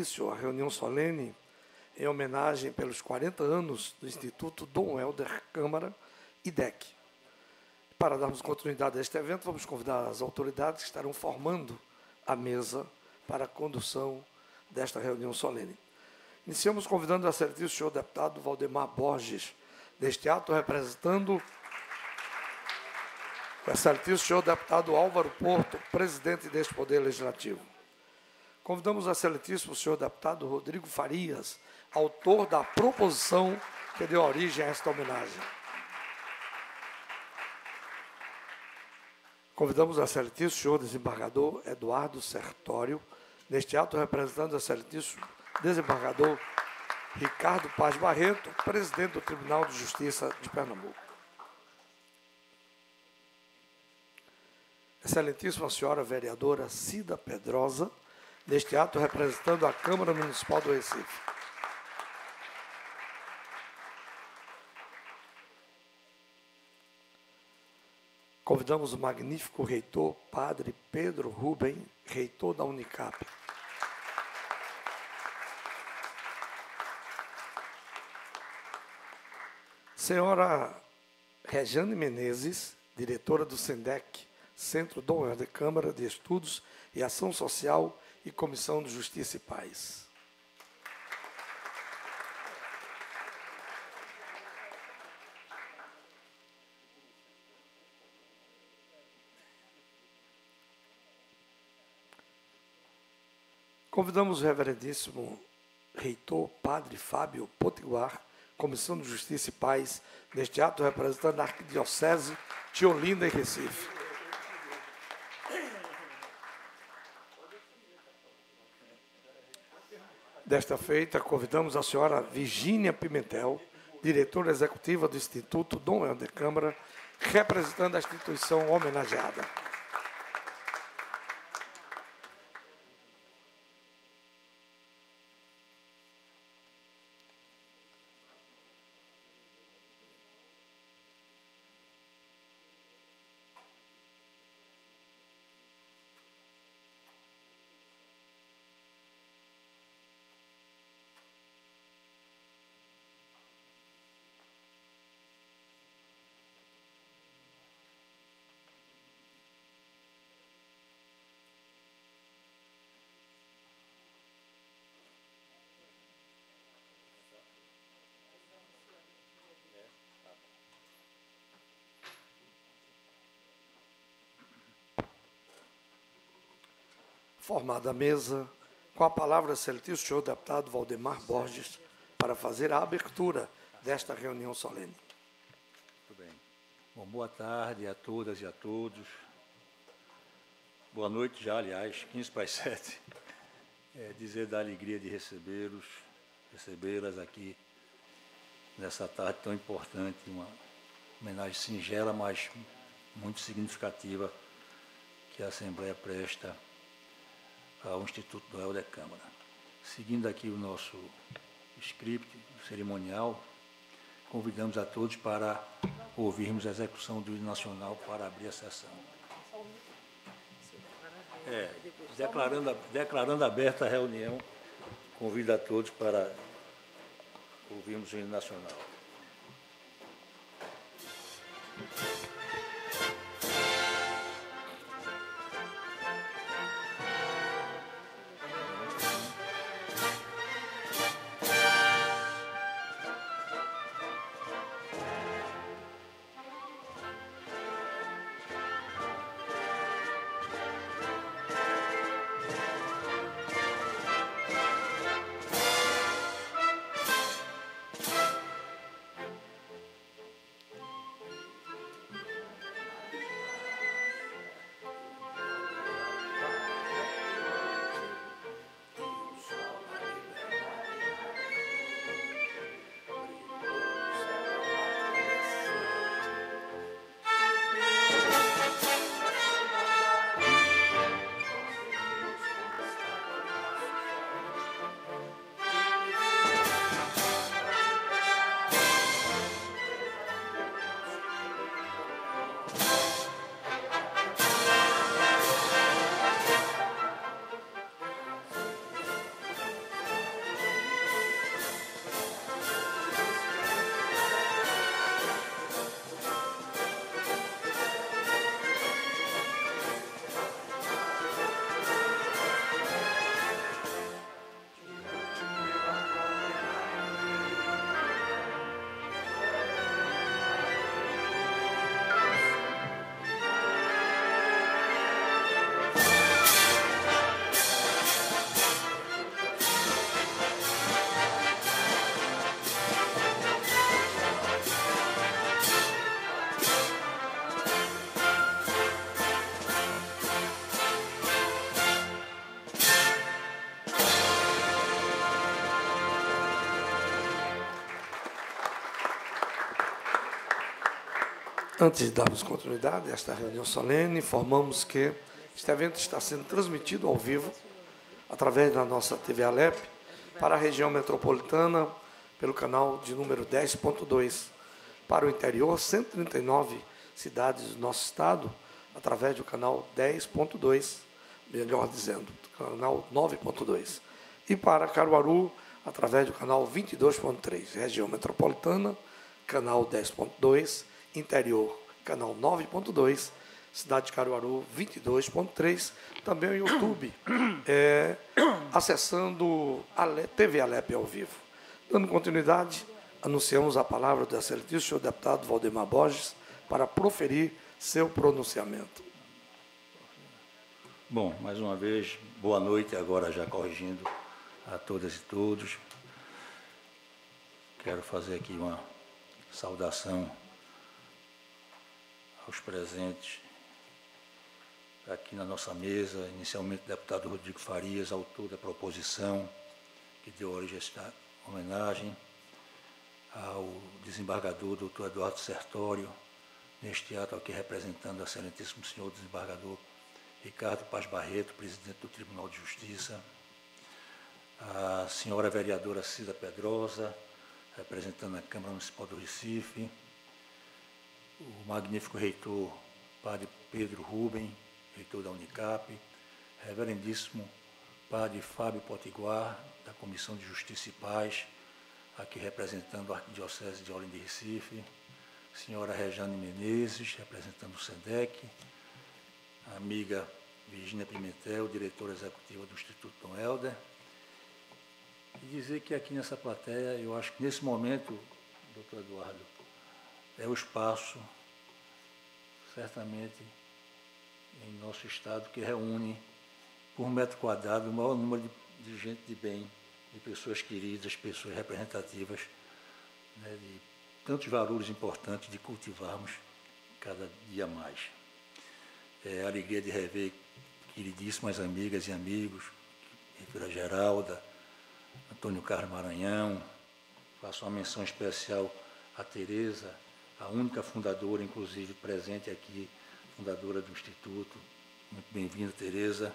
exercício a reunião solene em homenagem pelos 40 anos do Instituto Dom Helder Câmara, IDEC. Para darmos continuidade a este evento, vamos convidar as autoridades que estarão formando a mesa para a condução desta reunião solene. Iniciamos convidando o excelentíssimo senhor deputado Valdemar Borges, neste ato representando o excelentíssimo senhor deputado Álvaro Porto, presidente deste Poder Legislativo. Convidamos o excelentíssimo senhor deputado Rodrigo Farias, autor da proposição que deu origem a esta homenagem. Convidamos o excelentíssimo senhor desembargador Eduardo Sertório, neste ato representando o excelentíssimo desembargador Ricardo Paz Barreto, presidente do Tribunal de Justiça de Pernambuco. Excelentíssima senhora vereadora Cida Pedrosa, neste ato representando a Câmara Municipal do Recife. Convidamos o magnífico reitor, padre Pedro Rubem, reitor da Unicap. Senhora Rejane Menezes, diretora do SENDEC, Centro Dom Helder Câmara de Estudos e Ação Social e Comissão de Justiça e Paz. Convidamos o reverendíssimo reitor, padre Fábio Potiguar, Comissão de Justiça e Paz, neste ato representando a Arquidiocese de Olinda e Recife. Desta feita, convidamos a senhora Virgínia Pimentel, diretora executiva do Instituto Dom Helder Câmara, representando a instituição homenageada. Formada a mesa, com a palavra, excelentíssimo senhor deputado Valdemar Borges, para fazer a abertura desta reunião solene. Muito bem. Bom, boa tarde a todas e a todos. Boa noite já, aliás, 15 para as 7. Dizer da alegria de recebê-las aqui nessa tarde tão importante, uma homenagem singela, mas muito significativa que a Assembleia presta ao Instituto Dom Helder Câmara. Seguindo aqui o nosso script cerimonial, convidamos a todos para ouvirmos a execução do hino nacional para abrir a sessão. Declarando aberta a reunião, convido a todos para ouvirmos o hino nacional. Antes de darmos continuidade a esta reunião solene, informamos que este evento está sendo transmitido ao vivo através da nossa TV Alep para a região metropolitana pelo canal de número 10.2, para o interior 139 cidades do nosso estado através do canal 10.2, melhor dizendo, do canal 9.2, e para Caruaru através do canal 22.3, região metropolitana, canal 10.2, interior, canal 9.2, cidade de Caruaru, 22.3, também o YouTube, acessando a TV Alep ao vivo. Dando continuidade, anunciamos a palavra do excelentíssimo senhor deputado Valdemar Borges para proferir seu pronunciamento. Bom, mais uma vez, boa noite, agora já corrigindo a todas e todos. Quero fazer aqui uma saudação aos presentes aqui na nossa mesa, inicialmente o deputado Rodrigo Farias, autor da proposição que deu origem a esta homenagem, ao desembargador doutor Eduardo Sertório, neste ato aqui representando o excelentíssimo senhor desembargador Ricardo Paz Barreto, presidente do Tribunal de Justiça, a senhora vereadora Cida Pedrosa, representando a Câmara Municipal do Recife, o magnífico reitor, padre Pedro Rubem, reitor da Unicap, reverendíssimo padre Fábio Potiguar, da Comissão de Justiça e Paz, aqui representando a Arquidiocese de Olinda e Recife, senhora Rejane Menezes, representando o SEDEC, a amiga Virgínia Pimentel, diretora executiva do Instituto Dom Helder, e dizer que aqui nessa plateia, eu acho que nesse momento, doutor Eduardo, é o espaço, certamente, em nosso estado, que reúne, por metro quadrado, o maior número de gente de bem, de pessoas queridas, pessoas representativas, né, de tantos valores importantes de cultivarmos cada dia mais. É a alegria de rever queridíssimas amigas e amigos, reitora Geralda, Antônio Carlos Maranhão, faço uma menção especial a Tereza, a única fundadora, inclusive, presente aqui, fundadora do Instituto. Muito bem-vinda, Tereza.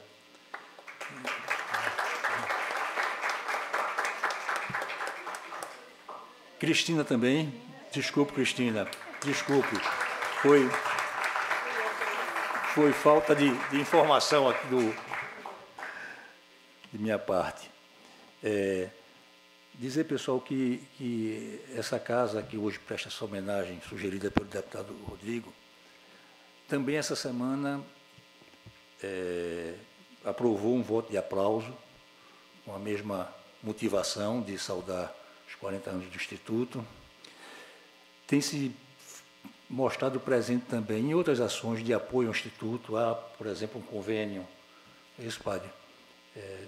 Cristina também. Desculpe, Cristina. Desculpe. Foi falta de informação aqui de minha parte. Dizer, pessoal, que essa casa que hoje presta essa homenagem, sugerida pelo deputado Rodrigo, também essa semana aprovou um voto de aplauso, com a mesma motivação de saudar os 40 anos do Instituto. Tem se mostrado presente também em outras ações de apoio ao Instituto. Há, por exemplo, um convênio, padre,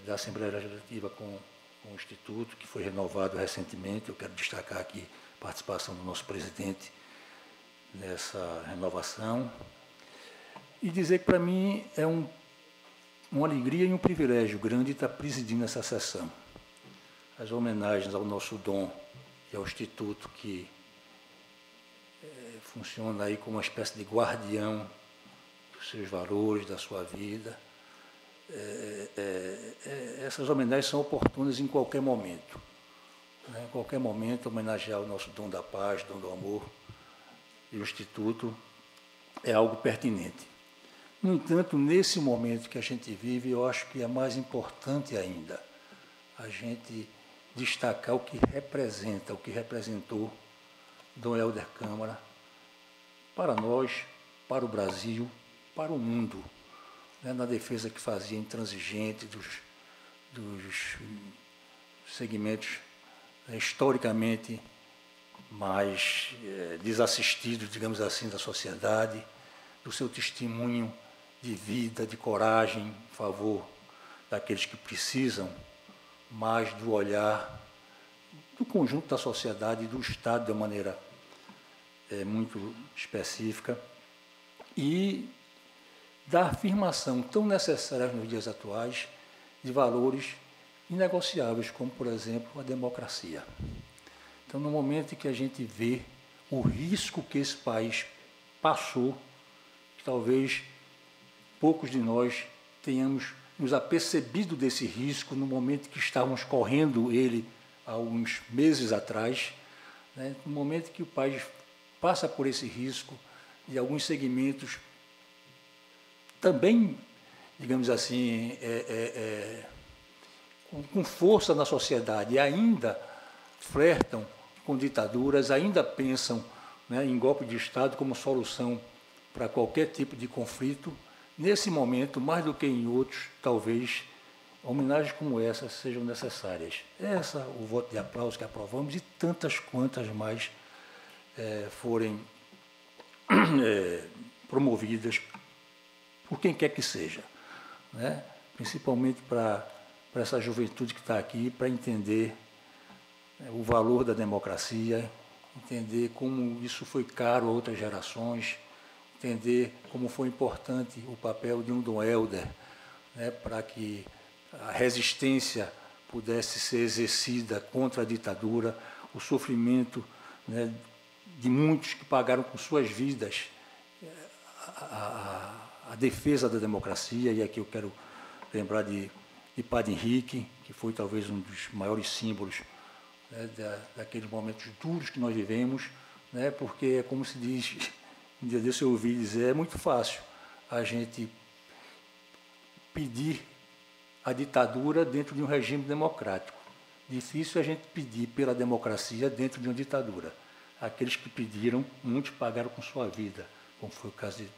da Assembleia Legislativa com o Instituto, que foi renovado recentemente. Eu quero destacar aqui a participação do nosso presidente nessa renovação. E dizer que, para mim, é uma alegria e um privilégio grande estar presidindo essa sessão. As homenagens ao nosso dom e ao Instituto, que funciona aí como uma espécie de guardião dos seus valores, da sua vida. Essas homenagens são oportunas em qualquer momento. Né? Em qualquer momento, homenagear o nosso dom da paz, dom do amor e o Instituto é algo pertinente. No entanto, nesse momento que a gente vive, eu acho que é mais importante ainda a gente destacar o que representa, o que representou Dom Helder Câmara para nós, para o Brasil, para o mundo, né, na defesa que fazia intransigente dos segmentos historicamente mais desassistidos, digamos assim, da sociedade, do seu testemunho de vida, de coragem em favor daqueles que precisam, mais do olhar do conjunto da sociedade e do Estado de uma maneira muito específica, e da afirmação tão necessária nos dias atuais de valores inegociáveis, como, por exemplo, a democracia. Então, no momento em que a gente vê o risco que esse país passou, que talvez poucos de nós tenhamos nos apercebido desse risco no momento que estávamos correndo ele há uns meses atrás, né? No momento que o país passa por esse risco e alguns segmentos também, digamos assim, com força na sociedade e ainda flertam com ditaduras, ainda pensam, né, em golpe de Estado como solução para qualquer tipo de conflito. Nesse momento, mais do que em outros, talvez, homenagens como essa sejam necessárias. Essa, o voto de aplauso que aprovamos e tantas quantas mais forem promovidas por quem quer que seja, né? Principalmente para essa juventude que está aqui, para entender o valor da democracia, entender como isso foi caro a outras gerações, entender como foi importante o papel de um Dom Helder, né, para que a resistência pudesse ser exercida contra a ditadura, o sofrimento, né, de muitos que pagaram com suas vidas a defesa da democracia. E aqui eu quero lembrar de Padre Henrique, que foi talvez um dos maiores símbolos, né, daqueles momentos duros que nós vivemos, né, porque é como se diz, um dia desse eu ouvi dizer, é muito fácil a gente pedir a ditadura dentro de um regime democrático. Difícil a gente pedir pela democracia dentro de uma ditadura. Aqueles que pediram, muitos pagaram com sua vida, como foi o caso de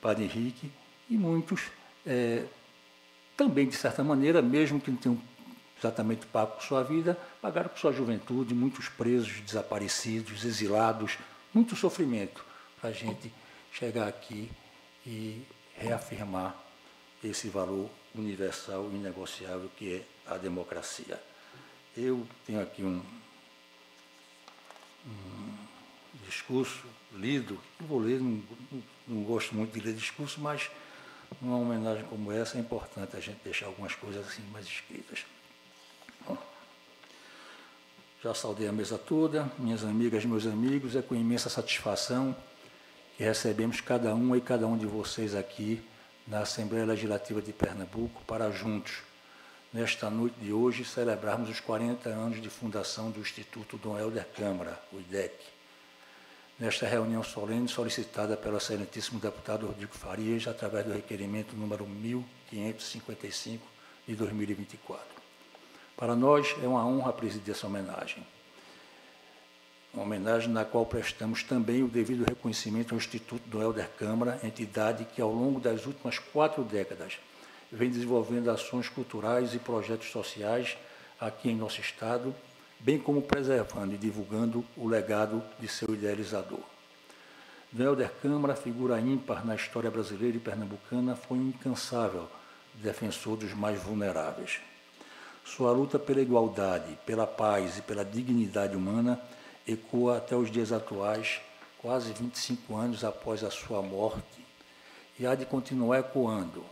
Padre Henrique, e muitos também, de certa maneira, mesmo que não tenham exatamente pago com sua vida, pagaram com sua juventude, muitos presos, desaparecidos, exilados, muito sofrimento, para a gente chegar aqui e reafirmar esse valor universal e inegociável que é a democracia. Eu tenho aqui um discurso lido, eu vou ler, não gosto muito de ler discurso, mas numa homenagem como essa é importante a gente deixar algumas coisas assim mais escritas. Bom, já saudei a mesa toda, minhas amigas, meus amigos, é com imensa satisfação que recebemos cada uma e cada um de vocês aqui na Assembleia Legislativa de Pernambuco para juntos, nesta noite de hoje, celebrarmos os 40 anos de fundação do Instituto Dom Helder Câmara, o IDEC. Nesta reunião solene solicitada pelo excelentíssimo deputado Rodrigo Farias, através do requerimento número 1555 de 2024. Para nós é uma honra presidir essa homenagem. Uma homenagem na qual prestamos também o devido reconhecimento ao Instituto Dom Helder Câmara, entidade que ao longo das últimas 4 décadas vem desenvolvendo ações culturais e projetos sociais aqui em nosso Estado, bem como preservando e divulgando o legado de seu idealizador. Dom Helder Câmara, figura ímpar na história brasileira e pernambucana, foi um incansável defensor dos mais vulneráveis. Sua luta pela igualdade, pela paz e pela dignidade humana ecoa até os dias atuais, quase 25 anos após a sua morte, e há de continuar ecoando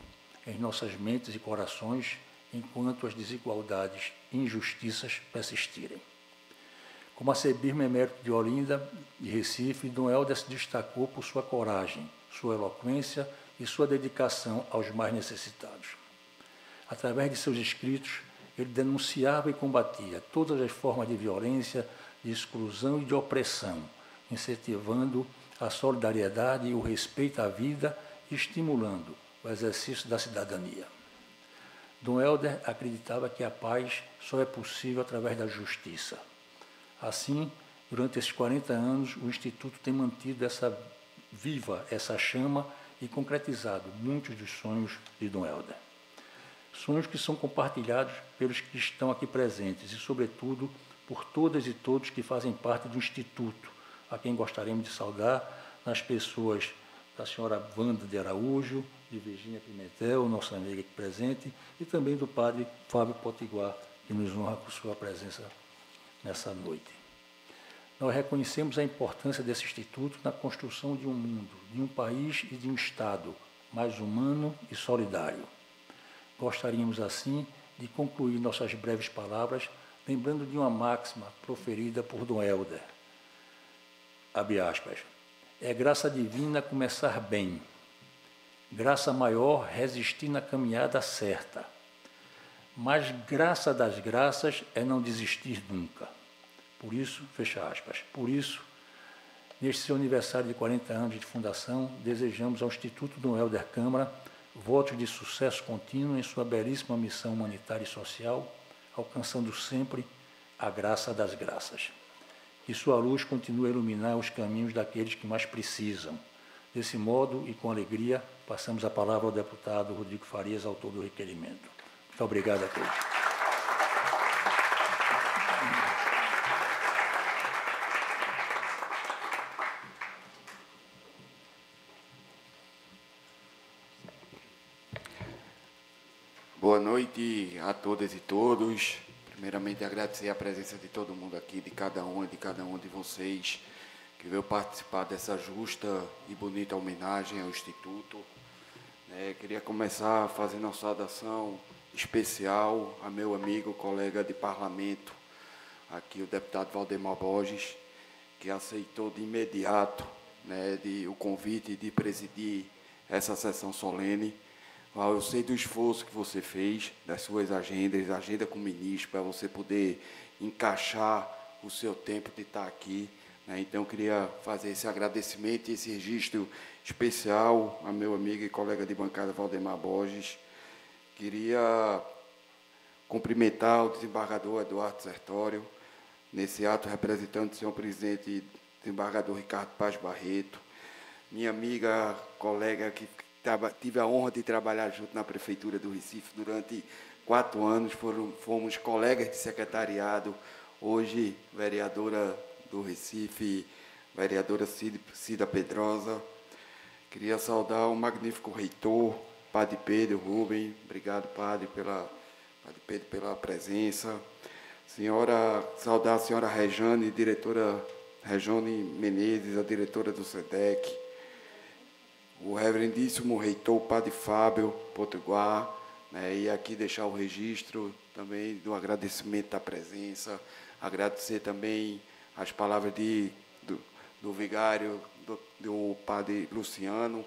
em nossas mentes e corações enquanto as desigualdades e injustiças persistirem. Como arcebispo emérito de Olinda, de Recife, Dom Helder se destacou por sua coragem, sua eloquência e sua dedicação aos mais necessitados. Através de seus escritos, ele denunciava e combatia todas as formas de violência, de exclusão e de opressão, incentivando a solidariedade e o respeito à vida e estimulando o exercício da cidadania. Dom Helder acreditava que a paz só é possível através da justiça. Assim, durante esses 40 anos, o Instituto tem mantido essa chama e concretizado muitos dos sonhos de Dom Helder. Sonhos que são compartilhados pelos que estão aqui presentes e, sobretudo, por todas e todos que fazem parte do Instituto, a quem gostaríamos de saudar nas pessoas da senhora Wanda de Araújo, de Virgínia Pimentel, nossa amiga aqui presente, e também do padre Fábio Potiguar, que nos honra com sua presença nessa noite. Nós reconhecemos a importância desse Instituto na construção de um mundo, de um país e de um Estado mais humano e solidário. Gostaríamos, assim, de concluir nossas breves palavras lembrando de uma máxima proferida por Dom Helder. Abre aspas. É graça divina começar bem. Graça maior resistir na caminhada certa. Mas graça das graças é não desistir nunca. Por isso, fecha aspas, por isso, neste seu aniversário de 40 anos de fundação, desejamos ao Instituto Dom Helder Câmara votos de sucesso contínuo em sua belíssima missão humanitária e social, alcançando sempre a graça das graças. Que sua luz continue a iluminar os caminhos daqueles que mais precisam. Desse modo e com alegria, passamos a palavra ao deputado Rodrigo Farias, autor do requerimento. Muito obrigado a todos. Boa noite a todas e todos. Primeiramente, agradecer a presença de todo mundo aqui, de cada um de vocês, que veio participar dessa justa e bonita homenagem ao Instituto. Queria começar fazendo uma saudação especial a meu amigo, colega de parlamento, aqui o deputado Valdemar Borges, que aceitou de imediato o convite de presidir essa sessão solene. Eu sei do esforço que você fez, das suas agendas, agenda com o ministro, para você poder encaixar o seu tempo de estar aqui. Então, queria fazer esse agradecimento e esse registro especial a meu amigo e colega de bancada, Valdemar Borges. Queria cumprimentar o desembargador Eduardo Sertório, nesse ato representando o senhor presidente, desembargador Ricardo Paz Barreto, minha amiga, colega que tive a honra de trabalhar junto na Prefeitura do Recife durante 4 anos, fomos colegas de secretariado, hoje vereadora do Recife, vereadora Cida Pedrosa. Queria saudar o magnífico reitor, Padre Pedro Rubem, obrigado, Padre Pedro, pela presença. Saudar a senhora Rejane, diretora Rejane Menezes, a diretora do SEDEC, o reverendíssimo reitor, Padre Fábio Potiguar, e aqui deixar o registro também do agradecimento da presença, agradecer também as palavras do vigário, do Padre Luciano,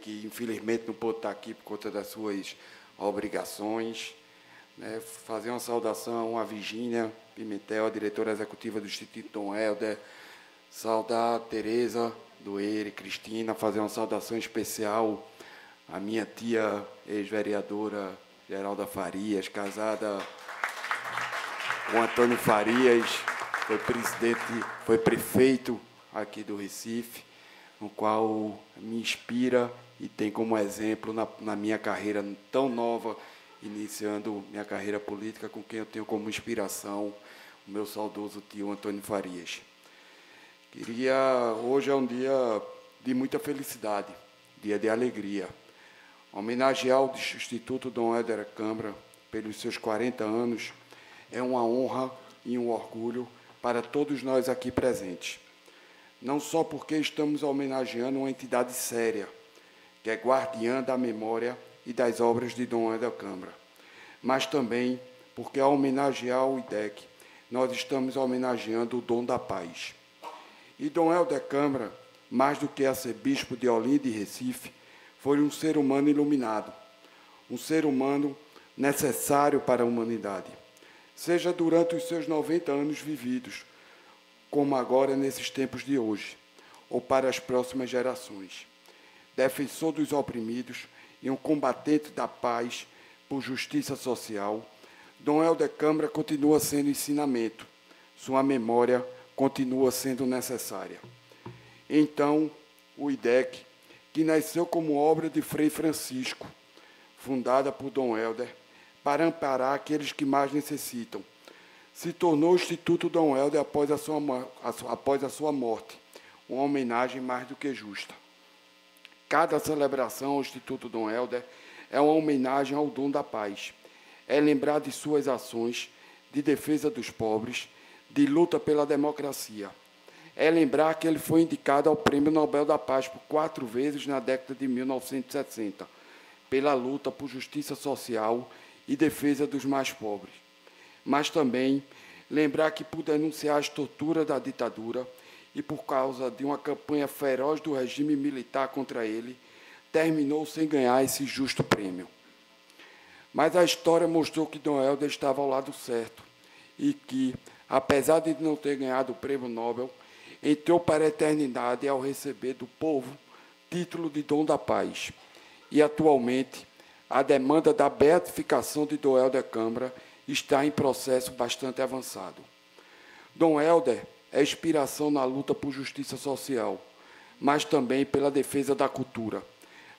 que infelizmente não pôde estar aqui por conta das suas obrigações, fazer uma saudação à Virgínia Pimentel, a diretora executiva do Instituto Dom Helder, saudar a Tereza Doeire, Cristina, fazer uma saudação especial à minha tia, ex-vereadora Geralda Farias, casada com Antônio Farias, foi prefeito aqui do Recife, no qual me inspira e tem como exemplo na minha carreira tão nova, iniciando minha carreira política, com quem eu tenho como inspiração o meu saudoso tio Antônio Farias. Hoje é um dia de muita felicidade, dia de alegria. Homenagear o Instituto Dom Helder Câmara pelos seus 40 anos é uma honra e um orgulho para todos nós aqui presentes. Não só porque estamos homenageando uma entidade séria, que é guardiã da memória e das obras de Dom Helder Câmara, mas também porque, ao homenagear o IDEC, nós estamos homenageando o dom da paz. E Dom Helder Câmara, mais do que arcebispo de Olinda e Recife, foi um ser humano iluminado, um ser humano necessário para a humanidade, seja durante os seus 90 anos vividos, como agora nesses tempos de hoje, ou para as próximas gerações. Defensor dos oprimidos e um combatente da paz por justiça social, Dom Helder Câmara continua sendo ensinamento, sua memória continua sendo necessária. Então, o IDEC, que nasceu como obra de Frei Francisco, fundada por Dom Helder, para amparar aqueles que mais necessitam, se tornou o Instituto Dom Helder após a sua morte, uma homenagem mais do que justa. Cada celebração ao Instituto Dom Helder é uma homenagem ao dom da paz, é lembrar de suas ações de defesa dos pobres, de luta pela democracia. É lembrar que ele foi indicado ao Prêmio Nobel da Paz por 4 vezes na década de 1960, pela luta por justiça social e defesa dos mais pobres. Mas também lembrar que, por denunciar as torturas da ditadura e, por causa de uma campanha feroz do regime militar contra ele, terminou sem ganhar esse justo prêmio. Mas a história mostrou que Dom Helder estava ao lado certo e que, apesar de não ter ganhado o prêmio Nobel, entrou para a eternidade ao receber do povo título de Dom da Paz. E, atualmente, a demanda da beatificação de Dom Helder Câmara está em processo bastante avançado. Dom Helder é inspiração na luta por justiça social, mas também pela defesa da cultura.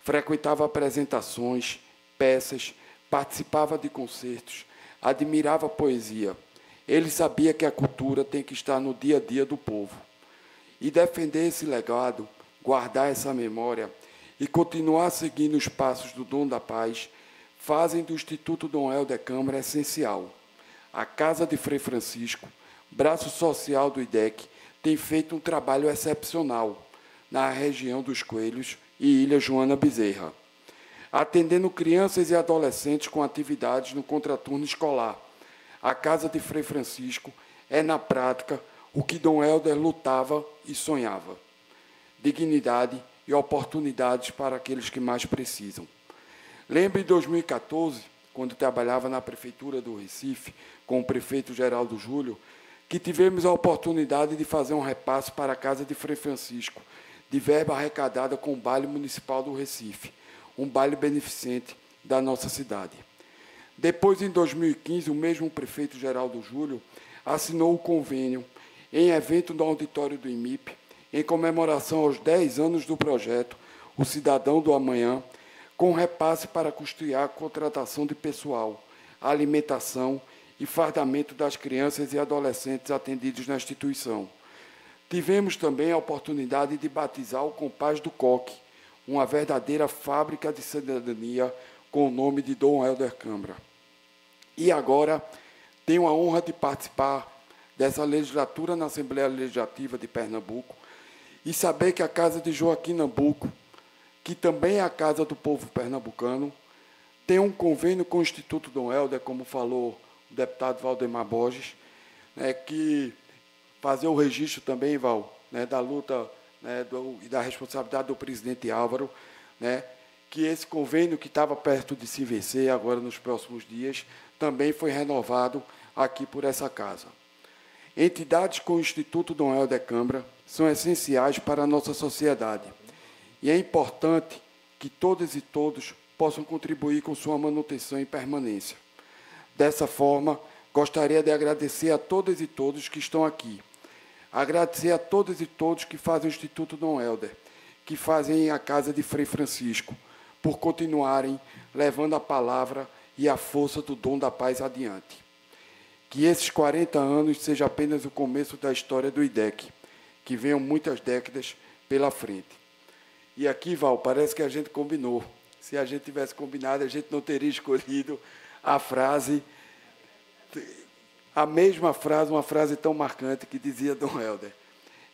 Frequentava apresentações, peças, participava de concertos, admirava a poesia. Ele sabia que a cultura tem que estar no dia a dia do povo. E defender esse legado, guardar essa memória e continuar seguindo os passos do Dom da Paz, fazem do Instituto Dom Helder Câmara essencial. A Casa de Frei Francisco, braço social do IDEC, tem feito um trabalho excepcional na região dos Coelhos e Ilha Joana Bezerra, atendendo crianças e adolescentes com atividades no contraturno escolar. A Casa de Frei Francisco é, na prática, o que Dom Helder lutava e sonhava: dignidade e oportunidades para aqueles que mais precisam. Lembro em 2014, quando trabalhava na Prefeitura do Recife, com o prefeito Geraldo Júlio, que tivemos a oportunidade de fazer um repasse para a Casa de Frei Francisco, de verba arrecadada com o Baile Municipal do Recife, um baile beneficente da nossa cidade. Depois, em 2015, o mesmo prefeito Geraldo Júlio assinou o convênio em evento no auditório do IMIP, em comemoração aos 10 anos do projeto O Cidadão do Amanhã, com repasse para custear a contratação de pessoal, a alimentação e fardamento das crianças e adolescentes atendidos na instituição. Tivemos também a oportunidade de batizar o Compás do Coque, uma verdadeira fábrica de cidadania com o nome de Dom Helder Câmara. E agora tenho a honra de participar dessa legislatura na Assembleia Legislativa de Pernambuco e saber que a Casa de Joaquim Nabuco, que também é a casa do povo pernambucano, tem um convênio com o Instituto Dom Helder, como falou o deputado Valdemar Borges, que fazer o registro também, Val, da luta e da responsabilidade do presidente Álvaro, que esse convênio que estava perto de se vencer agora nos próximos dias, também foi renovado aqui por essa casa. Entidades com o Instituto Dom Helder Câmara são essenciais para a nossa sociedade e é importante que todas e todos possam contribuir com sua manutenção e permanência. Dessa forma, gostaria de agradecer a todas e todos que estão aqui. Agradecer a todas e todos que fazem o Instituto Dom Helder, que fazem a Casa de Frei Francisco, por continuarem levando a palavra e a força do Dom da Paz adiante. Que esses 40 anos seja apenas o começo da história do IDEC, que venham muitas décadas pela frente. E aqui, Val, parece que a gente combinou. Se a gente tivesse combinado, a gente não teria escolhido a frase, a mesma frase, uma frase tão marcante que dizia Dom Helder: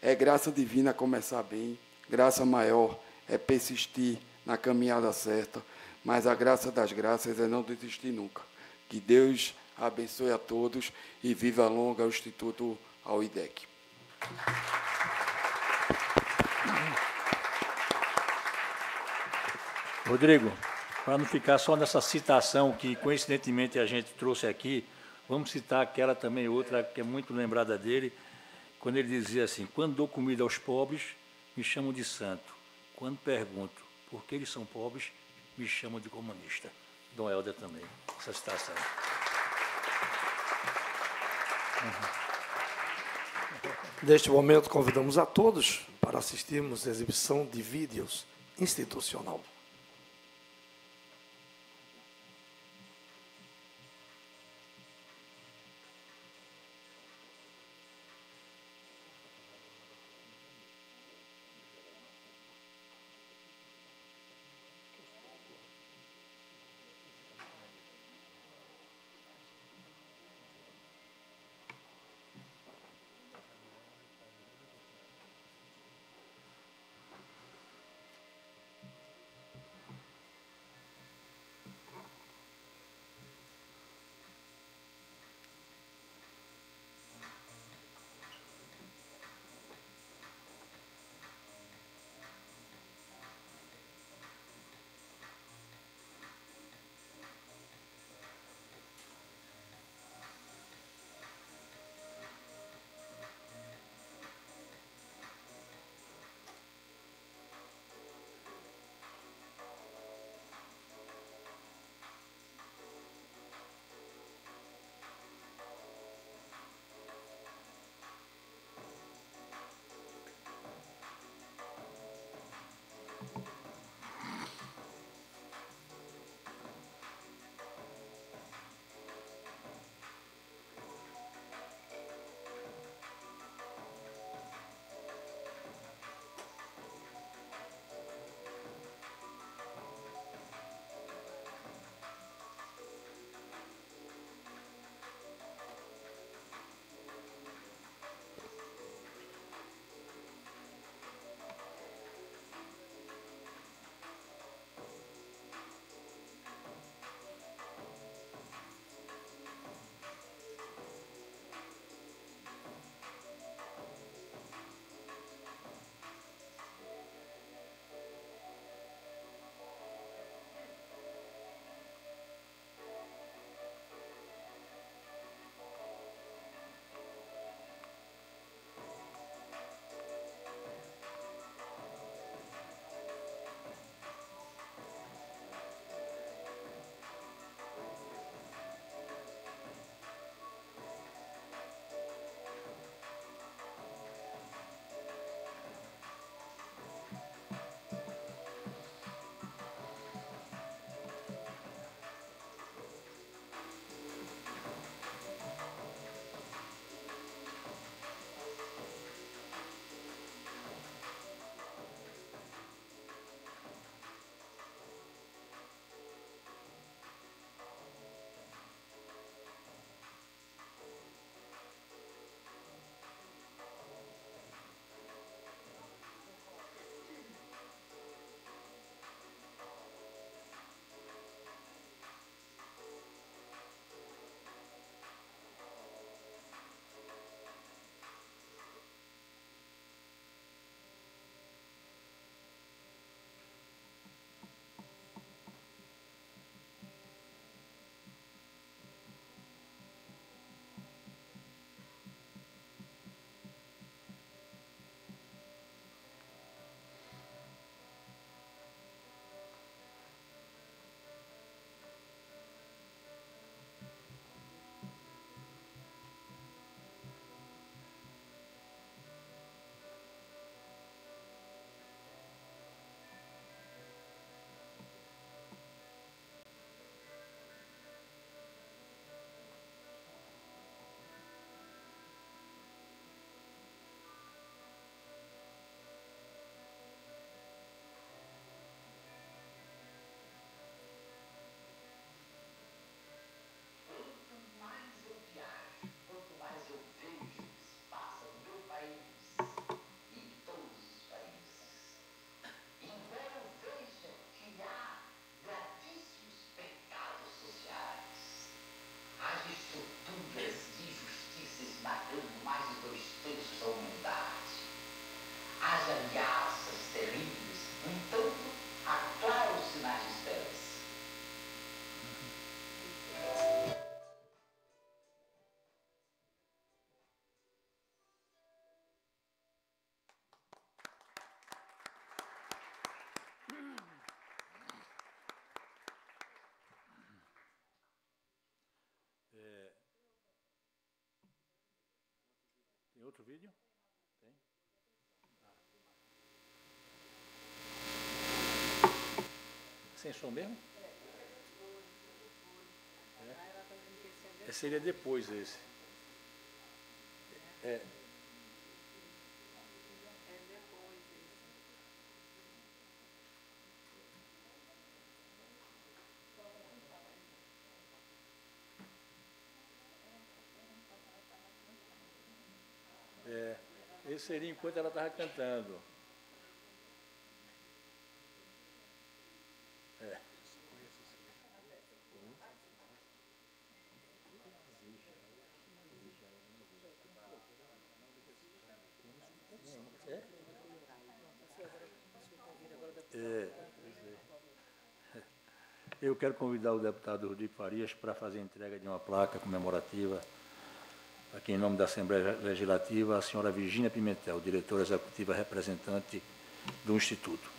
é graça divina começar bem, graça maior é persistir na caminhada certa, mas a graça das graças é não desistir nunca. Que Deus abençoe a todos e viva longa o Instituto ao IDEC. Rodrigo, para não ficar só nessa citação que, coincidentemente, a gente trouxe aqui, vamos citar aquela também, outra, que é muito lembrada dele, quando ele dizia assim: quando dou comida aos pobres, me chamam de santo. Quando pergunto por que eles são pobres, me chamam de comunista. Dom Helder também, essa citação. Neste momento, convidamos a todos para assistirmos à exibição de vídeos institucional. outro vídeo? Tem? Sem som mesmo? É. Seria depois esse. É. Esse seria enquanto ela estava cantando. É. Eu quero convidar o deputado Rodrigo Farias para fazer a entrega de uma placa comemorativa aqui em nome da Assembleia Legislativa, a senhora Virgínia Pimentel, diretora executiva representante do Instituto.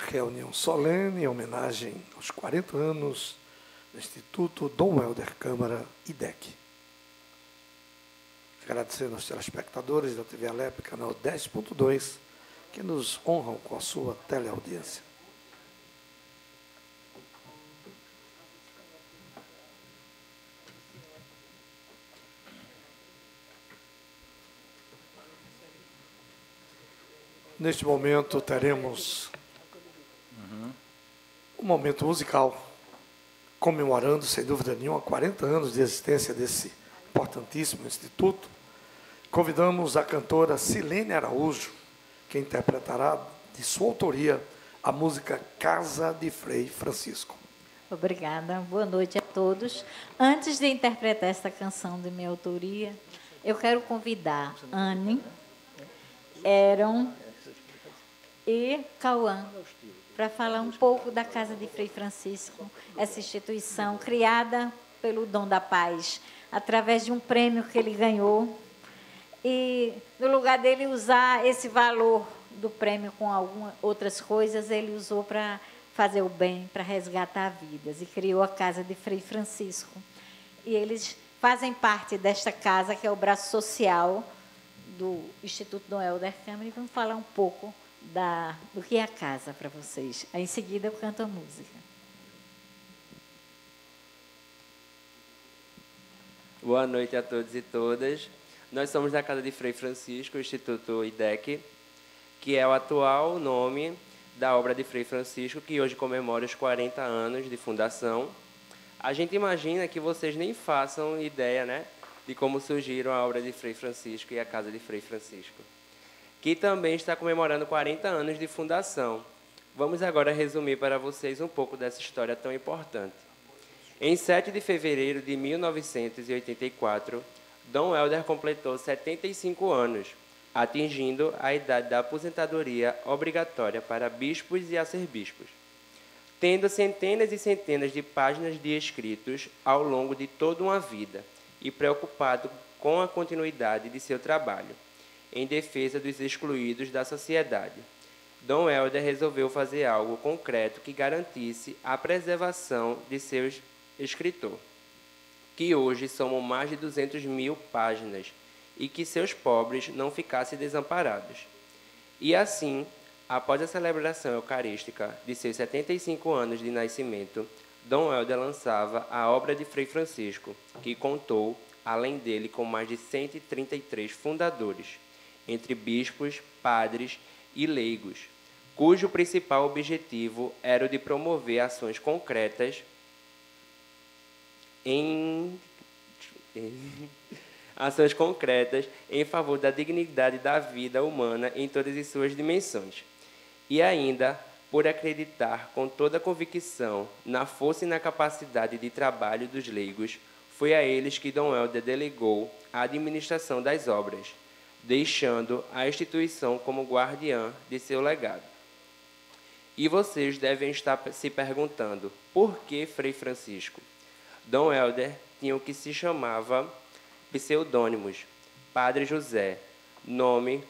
Reunião solene em homenagem aos 40 anos do Instituto Dom Helder Câmara, IDEC. Agradecendo aos telespectadores da TV Alep, canal 10.2, que nos honram com a sua teleaudiência. Neste momento teremos um momento musical, comemorando, sem dúvida nenhuma, 40 anos de existência desse importantíssimo instituto. Convidamos a cantora Silene Araújo, que interpretará de sua autoria a música Casa de Frei Francisco. Obrigada, boa noite a todos. Antes de interpretar esta canção de minha autoria, eu quero convidar Anne, Eron e Cauã para falar um pouco da Casa de Frei Francisco, essa instituição criada pelo Dom da Paz, através de um prêmio que ele ganhou, e no lugar dele usar esse valor do prêmio com algumas outras coisas, ele usou para fazer o bem, para resgatar vidas, e criou a Casa de Frei Francisco. E eles fazem parte desta casa, que é o braço social do Instituto Dom Helder Câmara, e vamos falar um pouco do que é a casa para vocês. Aí, em seguida, eu canto a música. Boa noite a todos e todas. Nós somos da Casa de Frei Francisco, o Instituto IDEC, que é o atual nome da obra de Frei Francisco, que hoje comemora os 40 anos de fundação. A gente imagina que vocês nem façam ideia, né, de como surgiram a obra de Frei Francisco e a Casa de Frei Francisco, que também está comemorando 40 anos de fundação. Vamos agora resumir para vocês um pouco dessa história tão importante. Em 7 de fevereiro de 1984, Dom Helder completou 75 anos, atingindo a idade da aposentadoria obrigatória para bispos e arcebispos, tendo centenas e centenas de páginas de escritos ao longo de toda uma vida e preocupado com a continuidade de seu trabalho em defesa dos excluídos da sociedade. Dom Helder resolveu fazer algo concreto que garantisse a preservação de seu escritor, que hoje somam mais de 200.000 páginas, e que seus pobres não ficassem desamparados. E assim, após a celebração eucarística de seus 75 anos de nascimento, Dom Helder lançava a obra de Frei Francisco, que contou, além dele, com mais de 133 fundadores, entre bispos, padres e leigos, cujo principal objetivo era o de promover ações concretas em favor da dignidade da vida humana em todas as suas dimensões, e ainda por acreditar com toda a convicção na força e na capacidade de trabalho dos leigos, foi a eles que Dom Helder delegou a administração das obras, deixando a instituição como guardiã de seu legado. E vocês devem estar se perguntando, por que Frei Francisco? Dom Helder tinha o que se chamava pseudônimos, Padre José, nome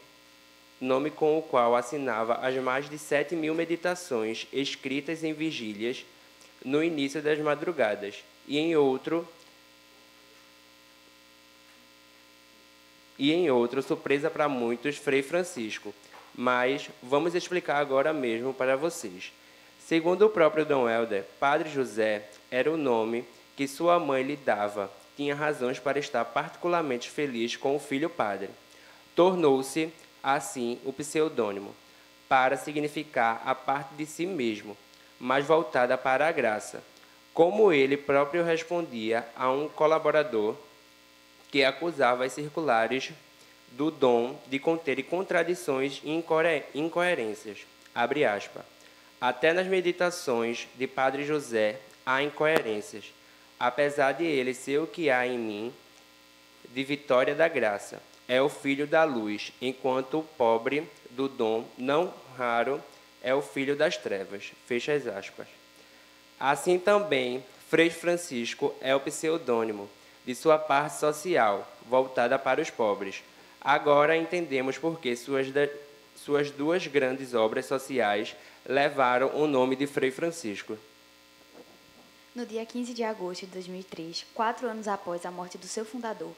com o qual assinava as mais de 7.000 meditações escritas em vigílias no início das madrugadas, e em outro, surpresa para muitos, Frei Francisco. Mas vamos explicar agora mesmo para vocês. Segundo o próprio Dom Helder, Padre José era o nome que sua mãe lhe dava. Tinha razões para estar particularmente feliz com o filho padre. Tornou-se, assim, o pseudônimo, para significar a parte de si mesmo, mas voltada para a graça. Como ele próprio respondia a um colaborador que acusava as circulares do dom de conterem contradições e incoerências. Abre aspas. Até nas meditações de Padre José há incoerências, apesar de ele ser o que há em mim, de vitória da graça. É o filho da luz, enquanto o pobre do dom, não raro, é o filho das trevas. Fecha as aspas. Assim também, Frei Francisco é o pseudônimo de sua parte social, voltada para os pobres. Agora entendemos por que suas duas grandes obras sociais levaram o nome de Frei Francisco. No dia 15 de agosto de 2003, 4 anos após a morte do seu fundador,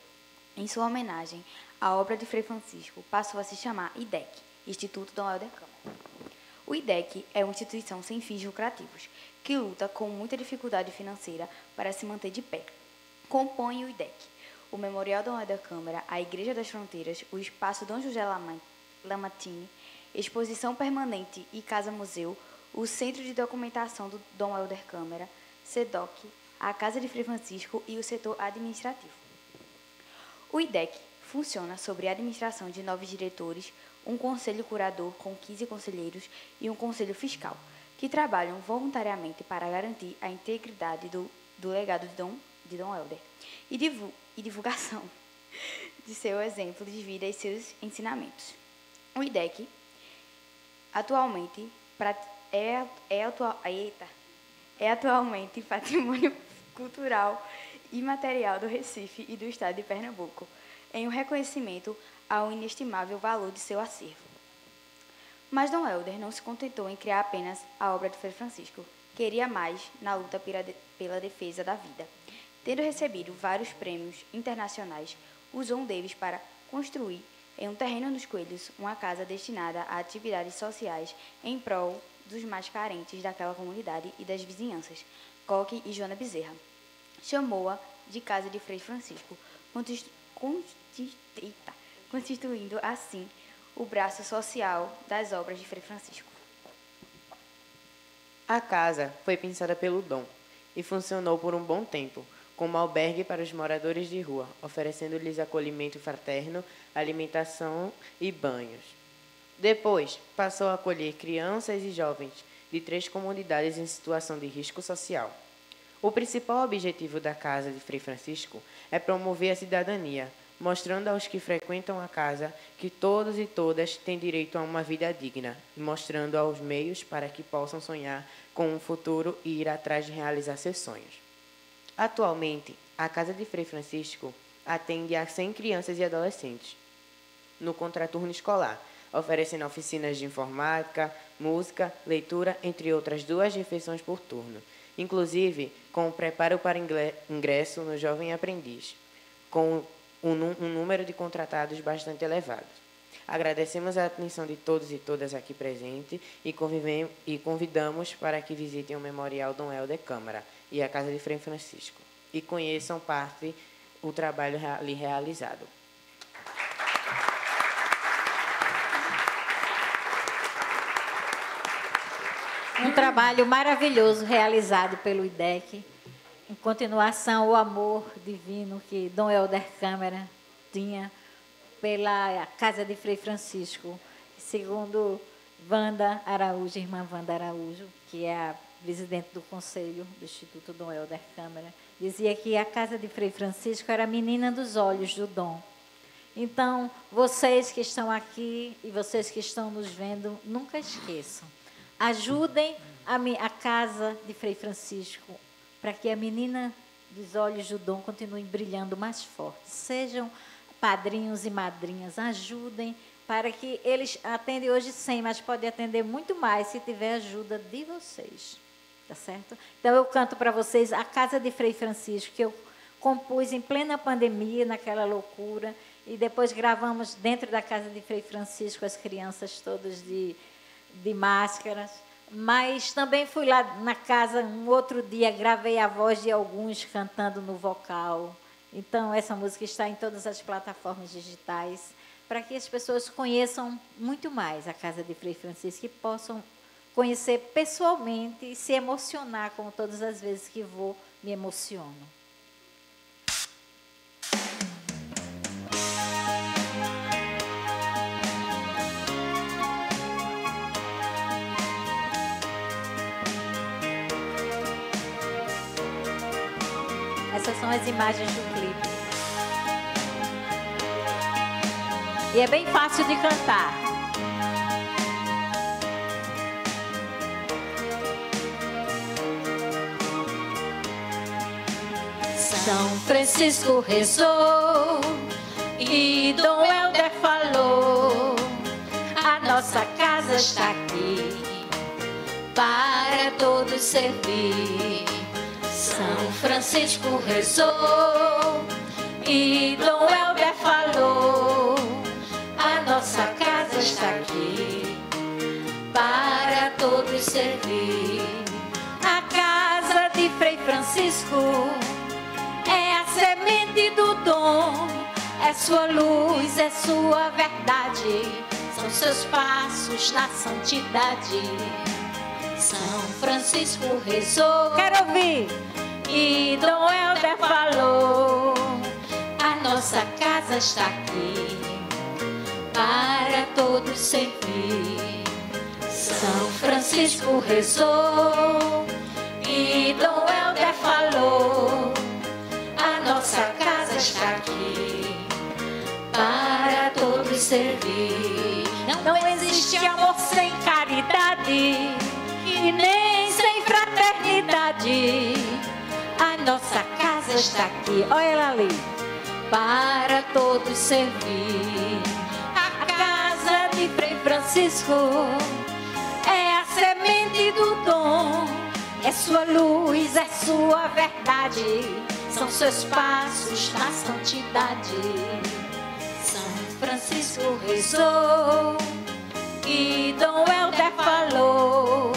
em sua homenagem, a obra de Frei Francisco passou a se chamar IDEC, Instituto Dom Helder Câmara. O IDEC é uma instituição sem fins lucrativos, que luta com muita dificuldade financeira para se manter de pé. Compõe o IDEC o Memorial Dom Helder Câmara, a Igreja das Fronteiras, o Espaço Dom José Lamartine, Exposição Permanente e Casa-Museu, o Centro de Documentação do Dom Helder Câmara, SEDOC, a Casa de Frei Francisco e o setor administrativo. O IDEC funciona sobre a administração de 9 diretores, um conselho curador com 15 conselheiros e um conselho fiscal, que trabalham voluntariamente para garantir a integridade do legado de Dom Helder e divulgação de seu exemplo de vida e seus ensinamentos. O IDEC atualmente é atualmente patrimônio cultural e material do Recife e do estado de Pernambuco, em um reconhecimento ao inestimável valor de seu acervo. Mas Dom Helder não se contentou em criar apenas a obra de Frei Francisco, queria mais na luta pela defesa da vida. Tendo recebido vários prêmios internacionais, usou um deles para construir, em um terreno nos Coelhos, uma casa destinada a atividades sociais em prol dos mais carentes daquela comunidade e das vizinhanças, Coque e Joana Bezerra. Chamou-a de Casa de Frei Francisco, constituindo assim o braço social das obras de Frei Francisco. A casa foi pensada pelo Dom e funcionou por um bom tempo como albergue para os moradores de rua, oferecendo-lhes acolhimento fraterno, alimentação e banhos. Depois, passou a acolher crianças e jovens de 3 comunidades em situação de risco social. O principal objetivo da Casa de Frei Francisco é promover a cidadania, mostrando aos que frequentam a casa que todos e todas têm direito a uma vida digna e mostrando aos meios para que possam sonhar com um futuro e ir atrás de realizar seus sonhos. Atualmente, a Casa de Frei Francisco atende a 100 crianças e adolescentes no contraturno escolar, oferecendo oficinas de informática, música, leitura, entre outras 2 refeições por turno, inclusive com o preparo para ingresso no Jovem Aprendiz, com um número de contratados bastante elevado. Agradecemos a atenção de todos e todas aqui presentes e convidamos para que visitem o Memorial Dom Helder Câmara e a Casa de Frei Francisco e conheçam o trabalho ali realizado. Um trabalho maravilhoso realizado pelo IDEC, em continuação o amor divino que Dom Helder Câmara tinha pela Casa de Frei Francisco. Segundo Wanda Araújo, irmã Wanda Araújo, que é a presidente do Conselho do Instituto Dom Helder Câmara, dizia que a casa de Frei Francisco era a menina dos olhos do Dom. Então, vocês que estão aqui e vocês que estão nos vendo, nunca esqueçam. Ajudem a casa de Frei Francisco para que a menina dos olhos do Dom continue brilhando mais forte. Sejam padrinhos e madrinhas, ajudem para que eles atendem hoje 100, mas pode atender muito mais se tiver ajuda de vocês. Tá certo? Então, eu canto para vocês a Casa de Frei Francisco, que eu compus em plena pandemia, naquela loucura, e depois gravamos dentro da Casa de Frei Francisco, as crianças todas de máscaras. Mas também fui lá na casa, um outro dia, gravei a voz de alguns cantando no vocal. Então, essa música está em todas as plataformas digitais, para que as pessoas conheçam muito mais a Casa de Frei Francisco e possam conhecer pessoalmente e se emocionar, como todas as vezes que vou, me emociono. Essas são as imagens do clipe. E é bem fácil de cantar. São Francisco rezou e Dom Helder falou: a nossa casa está aqui para todos servir. São Francisco rezou e Dom Helder falou: a nossa casa está aqui para todos servir. A casa de Frei Francisco é a semente do dom, é sua luz, é sua verdade, são seus passos na santidade. São Francisco rezou, quero ouvir, e Dom Helder falou: a nossa casa está aqui para todos servir. São Francisco rezou e Dom Helder falou: a nossa casa está aqui para todos servir. Não existe amor sem caridade e nem sem fraternidade. A nossa casa está aqui, olha ela ali, para todos servir. A casa de Frei Francisco é a semente do dom, é sua luz, é sua verdade, são seus passos na santidade. São Francisco rezou e Dom Helder falou: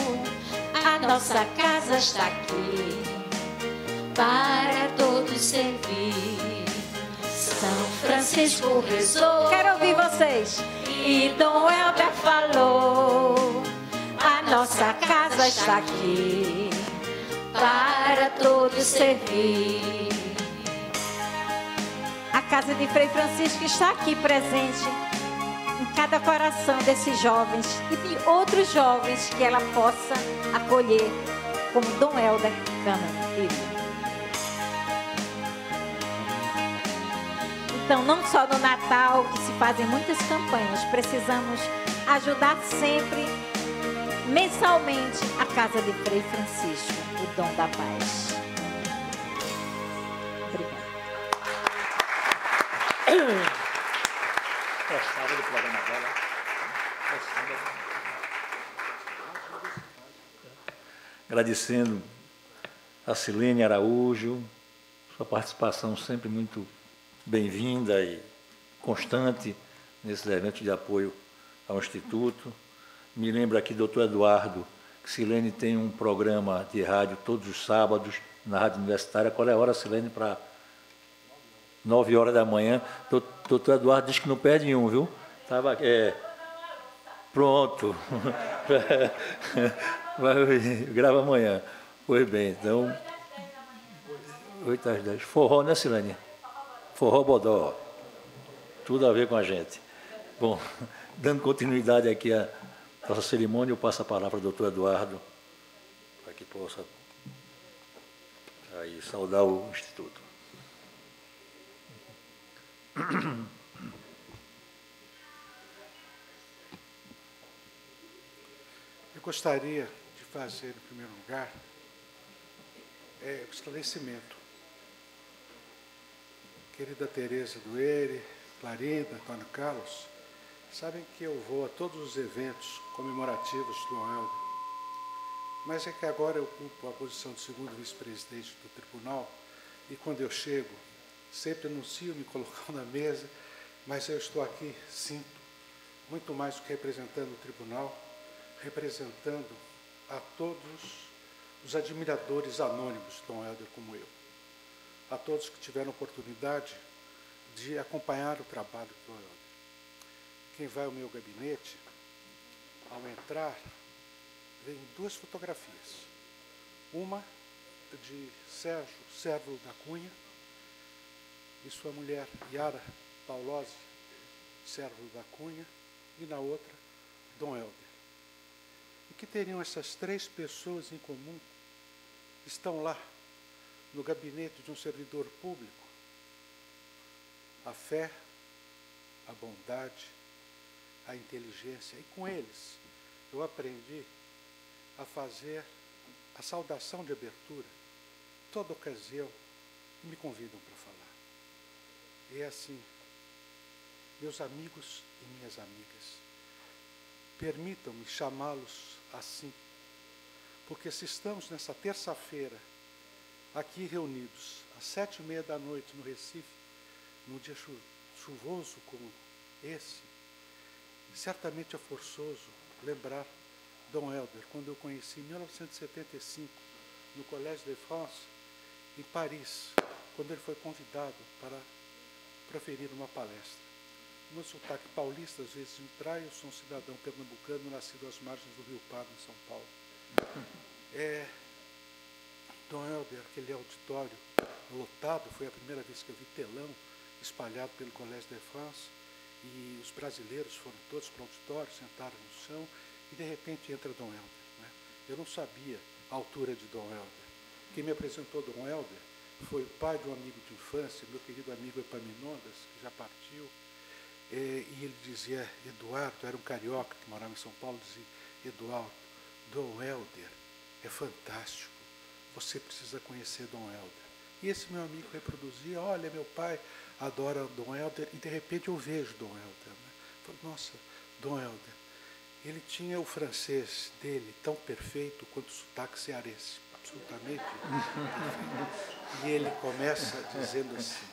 a nossa casa está aqui para todos servir. São Francisco rezou, quero ouvir vocês, e Dom Helder falou: a nossa casa está aqui para todos servir. A casa de Frei Francisco está aqui presente em cada coração desses jovens e de outros jovens que ela possa acolher, como Dom Helder Câmara. Então, não só no Natal, que se fazem muitas campanhas, precisamos ajudar sempre, mensalmente, a casa de Frei Francisco, o Dom da Paz. Obrigada. Agradecendo a Silene Araújo, sua participação sempre muito bem-vinda e constante nesses eventos de apoio ao Instituto. Me lembro aqui, doutor Eduardo, que Silene tem um programa de rádio todos os sábados na Rádio Universitária. Qual é a hora, Silene? Para 9 horas da manhã. Doutor Eduardo diz que não perde um, viu? Pronto. Grava amanhã. Pois bem, então, 8 às 10. Forró, né, Silene? Forró bodó, tudo a ver com a gente. Bom, dando continuidade aqui Nossa cerimônia, eu passo a palavra ao doutor Eduardo, para que possa aí saudar o Instituto. Eu gostaria de fazer, em primeiro lugar, o esclarecimento. Querida Tereza Dueire, Clarida, Antônio Carlos, sabem que eu vou a todos os eventos comemorativos do Dom Helder, mas é que agora eu ocupo a posição de segundo vice-presidente do tribunal e quando eu chego, sempre anuncio me colocando na mesa, mas eu estou aqui, sinto, muito mais do que representando o tribunal, representando a todos os admiradores anônimos de Dom Helder como eu, a todos que tiveram oportunidade de acompanhar o trabalho de Dom Helder. Quem vai ao meu gabinete, ao entrar, vem duas fotografias. Uma de Sérgio Sérvulo da Cunha e sua mulher Yara Paulosi Sérvulo da Cunha, e na outra, Dom Helder. O que teriam essas três pessoas em comum? Estão lá, no gabinete de um servidor público. A fé, a bondade, a inteligência. E com eles, eu aprendi a fazer a saudação de abertura, toda ocasião, e me convidam para falar. E é assim, meus amigos e minhas amigas, permitam-me chamá-los assim, porque se estamos nessa terça-feira, aqui reunidos, às 7h30 da noite no Recife, num dia chuvoso como esse, certamente é forçoso lembrar Dom Helder, quando eu conheci em 1975, no Collège de France, em Paris, quando ele foi convidado para proferir uma palestra. O meu sotaque paulista às vezes me trai, eu sou um cidadão pernambucano, nascido às margens do Rio Pardo, em São Paulo. Dom Helder, aquele auditório lotado, foi a primeira vez que eu vi telão espalhado pelo Collège de France, e os brasileiros foram todos para o auditório, sentaram no chão, e de repente entra Dom Helder. Né? Eu não sabia a altura de Dom Helder. Quem me apresentou Dom Helder foi o pai de um amigo de infância, meu querido amigo Epaminondas, que já partiu, e ele dizia, Eduardo, era um carioca que morava em São Paulo, dizia, Eduardo, Dom Helder é fantástico, você precisa conhecer Dom Helder. E esse meu amigo reproduzia, olha, meu pai adora Dom Helder, e de repente eu vejo Dom Helder. Né? Falei, nossa, Dom Helder, ele tinha o francês dele tão perfeito quanto o sotaque cearense, absolutamente perfeito. E ele começa dizendo assim,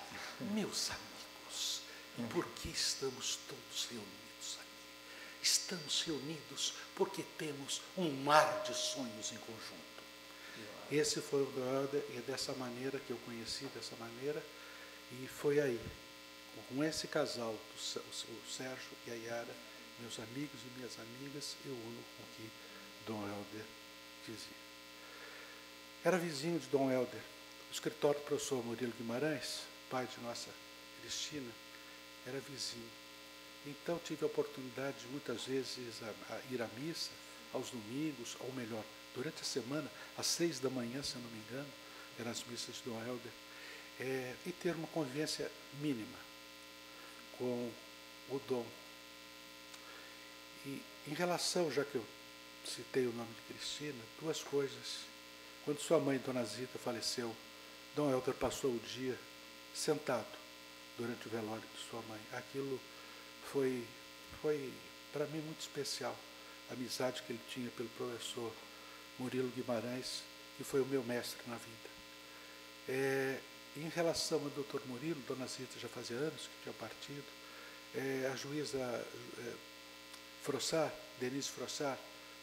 meus amigos, por que estamos todos reunidos aqui? Estamos reunidos porque temos um mar de sonhos em conjunto. Esse foi o Dom Helder, e é dessa maneira que eu conheci, dessa maneira, e foi aí, com esse casal, o Sérgio e a Yara, meus amigos e minhas amigas, eu uno com o que Dom Helder dizia. Era vizinho de Dom Helder, o escritório do professor Murilo Guimarães, pai de nossa Cristina, era vizinho. Então tive a oportunidade de muitas vezes a ir à missa, aos domingos, ou melhor, durante a semana, às 6h, se eu não me engano, eram as missas de Dom Helder, e ter uma convivência mínima com o Dom. E em relação, já que eu citei o nome de Cristina, duas coisas. Quando sua mãe, Dona Zita, faleceu, Dom Helder passou o dia sentado durante o velório de sua mãe. Aquilo foi para mim muito especial, a amizade que ele tinha pelo professor Murilo Guimarães, que foi o meu mestre na vida. Em relação ao doutor Murilo, Dona Zita já fazia anos que tinha partido, a juíza Frossard, Denise Frossard,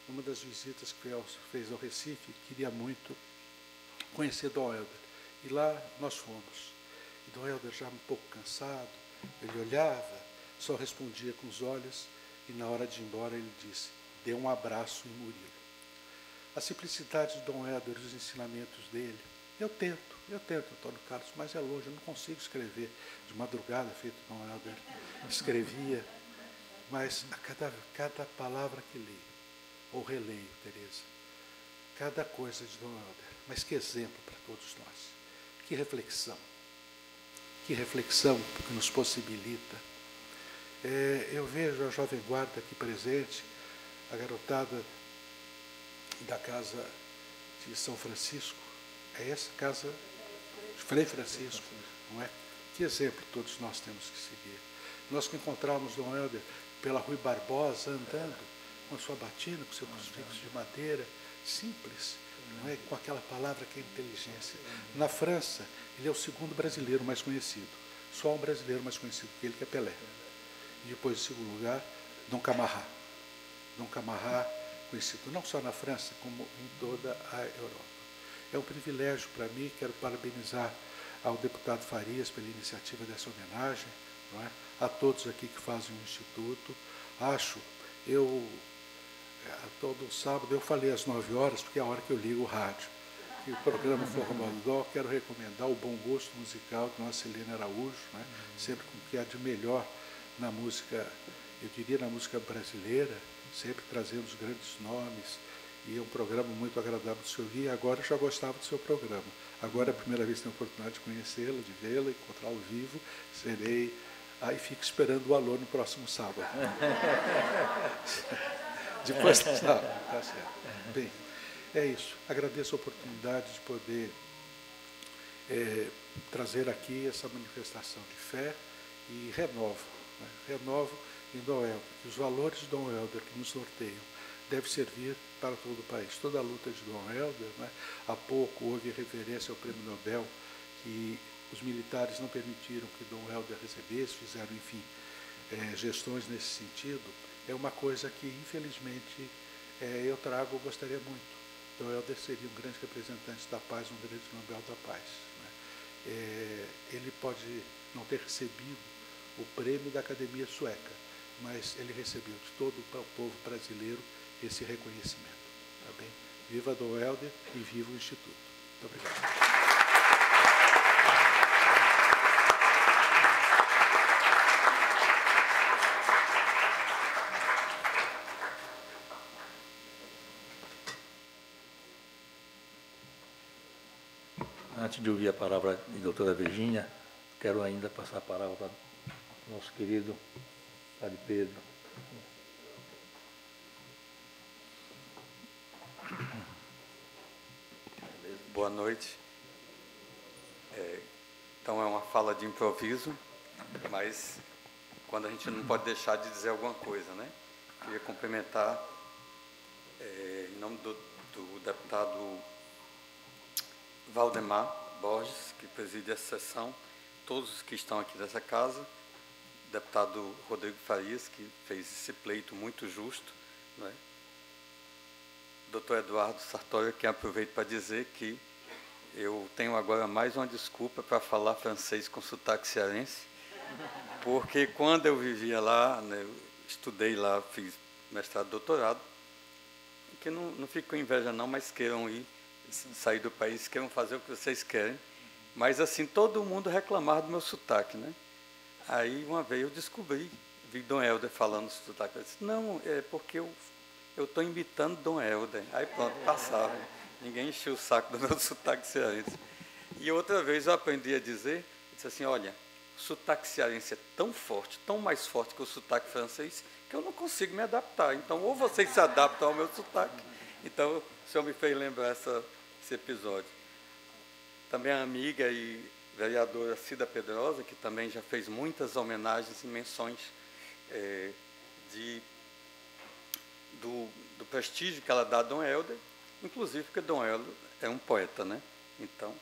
numa das visitas que fez ao Recife, queria muito conhecer Dom Helder. E lá nós fomos. E Dom Helder já um pouco cansado, ele olhava, só respondia com os olhos, e na hora de ir embora ele disse, dê um abraço em Murilo. A simplicidade de Dom Helder e os ensinamentos dele, eu tento, Antônio Carlos, mas é longe, eu não consigo escrever. De madrugada, feito Dom Helder, escrevia, mas a cada palavra que li, ou releio, Tereza, cada coisa de Dom Helder. Mas que exemplo para todos nós. Que reflexão que nos possibilita. Eu vejo a Jovem Guarda aqui presente, a garotada da Casa de São Francisco. É essa casa de Frei Francisco, não é? Que exemplo todos nós temos que seguir. Nós que encontramos Dom Helder pela Rui Barbosa, andando com a sua batina, com seu crucifixo de madeira, simples, não é? Com aquela palavra que é inteligência. Na França, ele é o segundo brasileiro mais conhecido. Só um brasileiro mais conhecido que ele, que é Pelé. E depois, em segundo lugar, Dom Camarra. Dom Camarra, conhecido não só na França, como em toda a Europa. É um privilégio para mim, quero parabenizar ao deputado Farias pela iniciativa dessa homenagem, não é? A todos aqui que fazem o Instituto. Todo sábado, eu falei às 9 horas, porque é a hora que eu ligo o rádio. E o programa Forró Dó, quero recomendar o bom gosto musical de nossa Helena Araújo, né? Sempre com o que há de melhor na música, eu diria na música brasileira, sempre trazendo os grandes nomes, e é um programa muito agradável de se ouvir. Agora eu já gostava do seu programa. Agora é a primeira vez que tenho a oportunidade de conhecê-la, de vê-la, encontrá-la ao vivo. Serei... Aí fico esperando o alô no próximo sábado. Depois tá certo. Bem, é isso. Agradeço a oportunidade de poder trazer aqui essa manifestação de fé e renovo. Né? Renovo em Dom Helder. Os valores de Dom Helder que nos norteiam devem servir para todo o país. Toda a luta de Dom Helder, né? Há pouco houve referência ao Prêmio Nobel que os militares não permitiram que Dom Helder recebesse, fizeram, enfim, gestões nesse sentido. É uma coisa que, infelizmente, eu gostaria muito. Dom Helder seria um grande representante da paz, um grande Nobel da Paz. Né? Ele pode não ter recebido o prêmio da Academia Sueca, mas ele recebeu de todo o povo brasileiro esse reconhecimento. Tá bem? Viva Dom Helder e viva o Instituto. Muito obrigado. Antes de ouvir a palavra de doutora Virgínia, quero ainda passar a palavra para o nosso querido Padre Pedro. Boa noite. Então é uma fala de improviso, mas quando a gente não pode deixar de dizer alguma coisa, né? Queria cumprimentar, em nome do deputado Valdemar Borges, que preside essa sessão, todos os que estão aqui dessa casa, o deputado Rodrigo Farias, que fez esse pleito muito justo, né? Dr. Eduardo Sartori, que aproveito para dizer que eu tenho agora mais uma desculpa para falar francês com sotaque cearense, porque quando eu vivia lá, né, eu estudei lá, fiz mestrado e doutorado, que não fico com inveja não, mas queiram ir, sair do país, queiram fazer o que vocês querem, mas assim, todo mundo reclamava do meu sotaque, né? Aí uma vez eu descobri, vi Dom Helder falando sotaque, eu disse, não, é porque eu estou imitando Dom Helder. Aí pronto, passava. Ninguém encheu o saco do meu sotaque cearense. E outra vez eu aprendi a dizer, disse assim, olha, o sotaque cearense é tão forte, tão mais forte que o sotaque francês, que eu não consigo me adaptar. Então, ou vocês se adaptam ao meu sotaque. Então, o senhor me fez lembrar esse episódio. Também a amiga e vereadora Cida Pedrosa, que também já fez muitas homenagens e menções do prestígio que ela dá a Dom Helder, inclusive porque Dom Helder é um poeta, né? Então,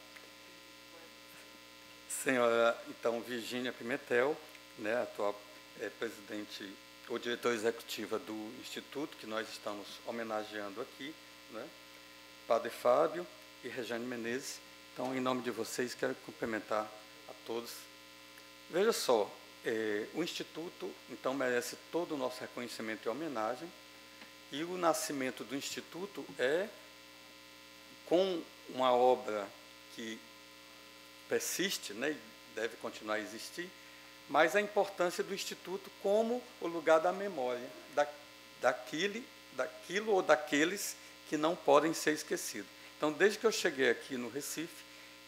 senhora, Virgínia Pimentel, né, atual presidente ou diretora executiva do Instituto, que nós estamos homenageando aqui, né? Padre Fábio e Regiane Menezes. Então, em nome de vocês, quero cumprimentar a todos. Veja só, o Instituto, então, merece todo o nosso reconhecimento e homenagem, e o nascimento do Instituto é com uma obra que persiste, né, e deve continuar a existir, mas a importância do Instituto como o lugar da memória, daquilo ou daqueles que não podem ser esquecidos. Então, desde que eu cheguei aqui no Recife,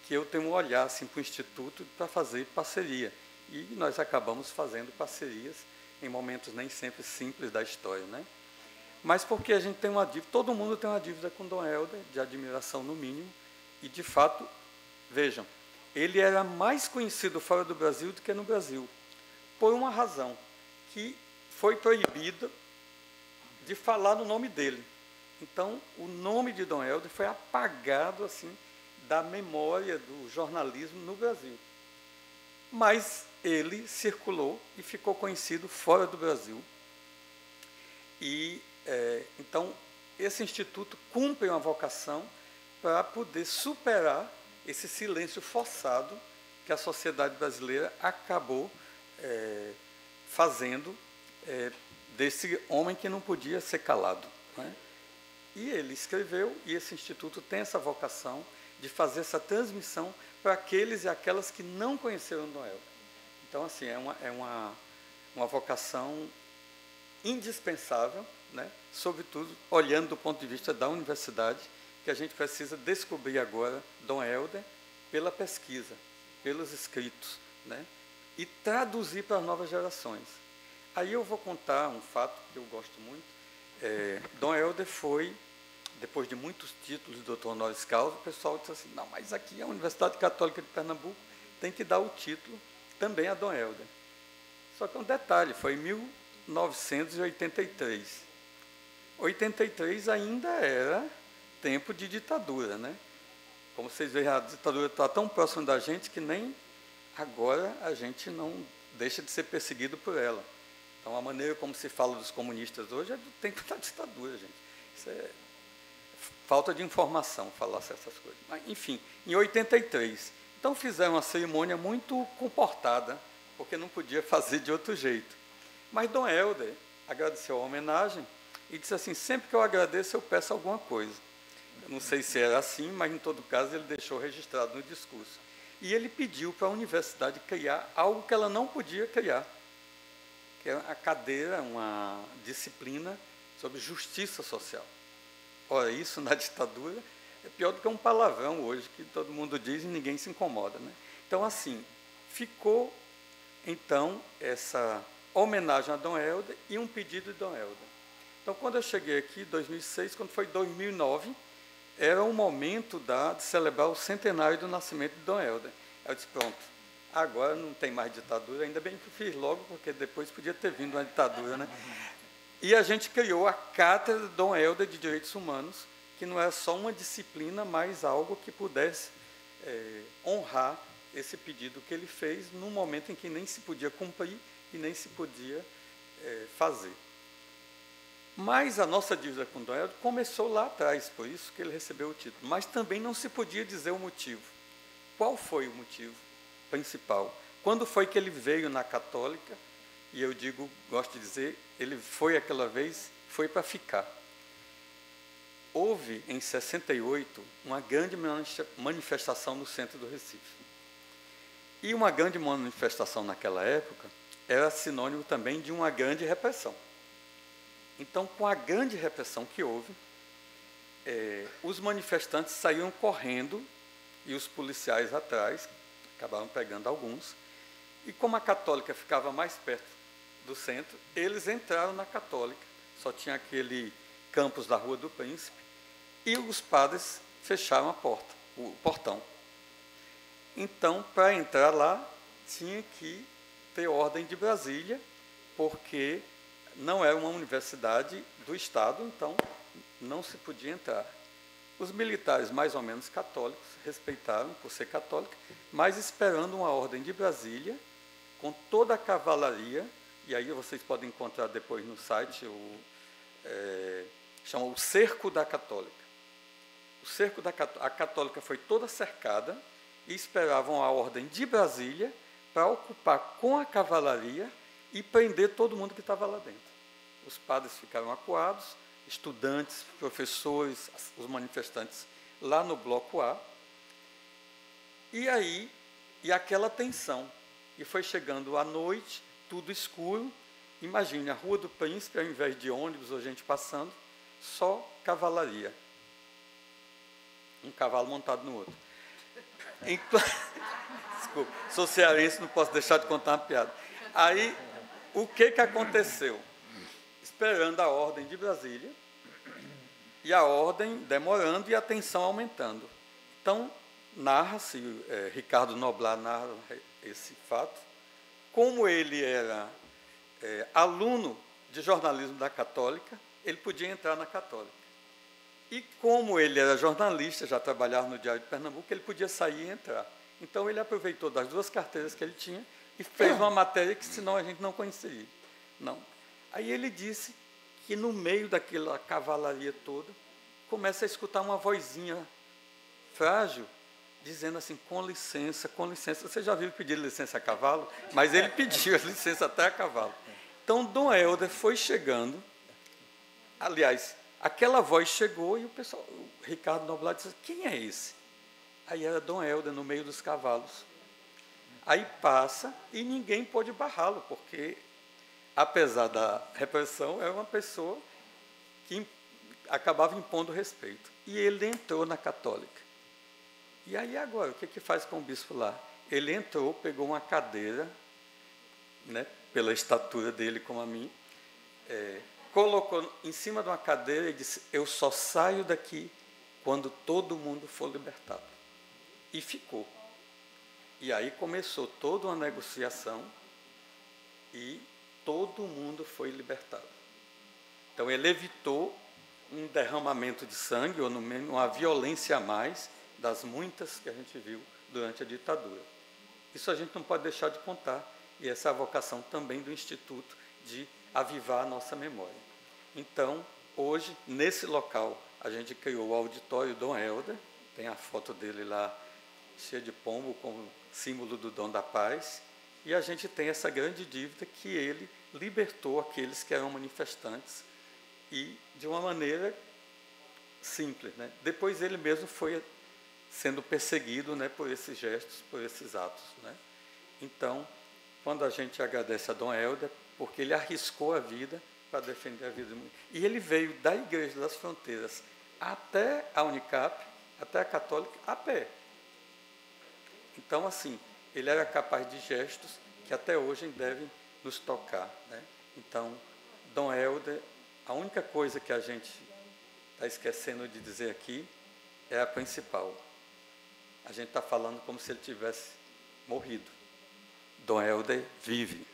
que eu tenho um olhar assim, para o Instituto para fazer parceria. E nós acabamos fazendo parcerias em momentos nem sempre simples da história, né? Mas porque a gente tem uma dívida, todo mundo tem uma dívida com Dom Helder, de admiração no mínimo, e de fato, vejam, ele era mais conhecido fora do Brasil do que no Brasil, por uma razão, que foi proibido de falar no nome dele. Então, o nome de Dom Helder foi apagado assim da memória do jornalismo no Brasil. Mas ele circulou e ficou conhecido fora do Brasil. E, então, esse instituto cumpre uma vocação para poder superar esse silêncio forçado que a sociedade brasileira acabou fazendo desse homem que não podia ser calado, né? E ele escreveu, e esse instituto tem essa vocação de fazer essa transmissão para aqueles e aquelas que não conheceram Dom Helder. Então, assim, é uma vocação indispensável, né? Sobretudo olhando do ponto de vista da universidade, que a gente precisa descobrir agora Dom Helder pela pesquisa, pelos escritos, né? E traduzir para as novas gerações. Aí eu vou contar um fato que eu gosto muito. Dom Helder foi, depois de muitos títulos de doutor honoris causa, o pessoal disse assim, não, mas aqui a Universidade Católica de Pernambuco tem que dar o título também a Dom Helder. Só que um detalhe, foi em 1983. 83 ainda era tempo de ditadura, né? Como vocês veem, a ditadura está tão próxima da gente que nem agora a gente não deixa de ser perseguido por ela. Então, a maneira como se fala dos comunistas hoje é do tempo da ditadura, gente. Isso é falta de informação, falar essas coisas. Mas, enfim, em 83. Então, fizeram uma cerimônia muito comportada, porque não podia fazer de outro jeito. Mas Dom Helder agradeceu a homenagem e disse assim, sempre que eu agradeço, eu peço alguma coisa. Eu não sei se era assim, mas, em todo caso, ele deixou registrado no discurso. E ele pediu para a universidade criar algo que ela não podia criar, que é a cadeira, uma disciplina sobre justiça social. Ora, isso na ditadura é pior do que um palavrão hoje, que todo mundo diz e ninguém se incomoda, né? Então, assim, ficou, então, essa homenagem a Dom Helder e um pedido de Dom Helder. Então, quando eu cheguei aqui, em 2006, quando foi 2009, era o momento de celebrar o centenário do nascimento de Dom Helder. Eu disse, pronto, agora não tem mais ditadura, ainda bem que eu fiz logo, porque depois podia ter vindo uma ditadura, né? E a gente criou a Cátedra Dom Helder de Direitos Humanos, que não é só uma disciplina, mas algo que pudesse honrar esse pedido que ele fez num momento em que nem se podia cumprir e nem se podia fazer. Mas a nossa dívida com Dom Helder começou lá atrás, por isso que ele recebeu o título. Mas também não se podia dizer o motivo. Qual foi o motivo principal? Quando foi que ele veio na Católica? E eu digo, gosto de dizer, ele foi aquela vez, foi para ficar. Houve, em 68, uma grande manifestação no centro do Recife. E uma grande manifestação naquela época era sinônimo também de uma grande repressão. Então, com a grande repressão que houve, os manifestantes saíram correndo e os policiais atrás, acabaram pegando alguns, e como a Católica ficava mais perto do centro, eles entraram na Católica, só tinha aquele campus da Rua do Príncipe, e os padres fecharam a porta, o portão. Então, para entrar lá, tinha que ter ordem de Brasília, porque não era uma universidade do Estado, então não se podia entrar. Os militares, mais ou menos católicos, respeitaram por ser católica, mas esperando uma ordem de Brasília, com toda a cavalaria, e aí vocês podem encontrar depois no site, chama o Cerco da Católica. O Cerco da Católica, a Católica foi toda cercada e esperavam a ordem de Brasília para ocupar com a cavalaria e prender todo mundo que estava lá dentro. Os padres ficaram acuados, estudantes, professores, os manifestantes lá no bloco A. E aí, aquela tensão. E foi chegando à noite, tudo escuro. Imagine, a Rua do Príncipe, ao invés de ônibus ou gente passando, só cavalaria. Um cavalo montado no outro. Desculpa, sou cearense, não posso deixar de contar uma piada. Aí, o que aconteceu? Esperando a ordem de Brasília, e a ordem demorando e a tensão aumentando. Então, narra-se, Ricardo Noblar narra esse fato, como ele era aluno de jornalismo da Católica, ele podia entrar na Católica. E como ele era jornalista, já trabalhava no Diário de Pernambuco, ele podia sair e entrar. Então, ele aproveitou das 2 carteiras que ele tinha e fez uma matéria que, senão, a gente não conheceria. Não. Aí ele disse que, no meio daquela cavalaria toda, começa a escutar uma vozinha frágil, dizendo assim, com licença, com licença. Você já viu pedir licença a cavalo? Mas ele pediu a licença até a cavalo. Então, Dom Helder foi chegando. Aliás, aquela voz chegou e o pessoal, o Ricardo Noblar disse, quem é esse? Aí era Dom Helder, no meio dos cavalos. Aí passa e ninguém pôde barrá-lo, porque, apesar da repressão, era uma pessoa que acabava impondo respeito. E ele entrou na Católica. E aí agora, o que faz com o bispo lá? Ele entrou, pegou uma cadeira, né, pela estatura dele como a mim, colocou em cima de uma cadeira e disse, eu só saio daqui quando todo mundo for libertado. E ficou. E aí começou toda uma negociação e todo mundo foi libertado. Então, ele evitou um derramamento de sangue, ou no menos uma violência a mais, das muitas que a gente viu durante a ditadura. Isso a gente não pode deixar de contar, e essa é a vocação também do Instituto, de avivar a nossa memória. Então, hoje, nesse local, a gente criou o auditório Dom Helder, tem a foto dele lá, cheia de pombo, como símbolo do dom da paz, e a gente tem essa grande dívida que ele libertou aqueles que eram manifestantes, e de uma maneira simples, né? Depois ele mesmo foi sendo perseguido, né, por esses gestos, por esses atos, né? Então, quando a gente agradece a Dom Helder, porque ele arriscou a vida para defender a vida do mundo. E ele veio da Igreja das Fronteiras até a Unicap, até a Católica, a pé. Então, assim, ele era capaz de gestos que até hoje devem nos tocar, né? Então, Dom Helder, a única coisa que a gente está esquecendo de dizer aqui é a principal. A gente está falando como se ele tivesse morrido. Dom Helder vive.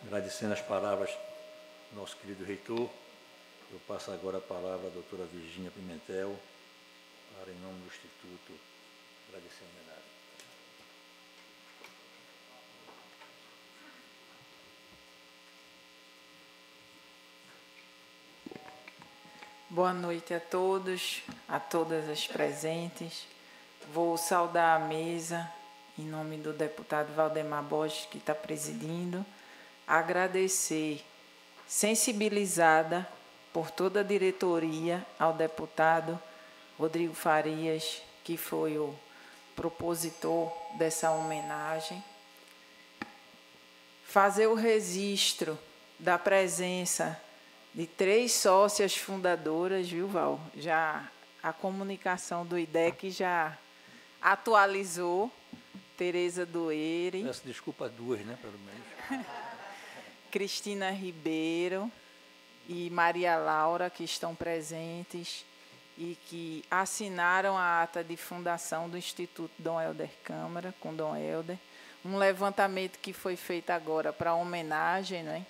Agradecendo as palavras do nosso querido reitor, eu passo agora a palavra à doutora Virgínia Pimentel, para, em nome do Instituto, agradecer a homenagem. Boa noite a todos, a todas as presentes. Vou saudar a mesa, em nome do deputado Valdemar Borges, que está presidindo, agradecer, sensibilizada por toda a diretoria, ao deputado Rodrigo Farias, que foi o propositor dessa homenagem. Fazer o registro da presença de 3 sócias fundadoras, viu, Val? Já a comunicação do IDEC já atualizou. Tereza Doeire. Peço desculpa a 2, né, pelo menos. Cristina Ribeiro e Maria Laura, que estão presentes e que assinaram a ata de fundação do Instituto Dom Helder Câmara, com Dom Helder. Um levantamento que foi feito agora para a homenagem, né,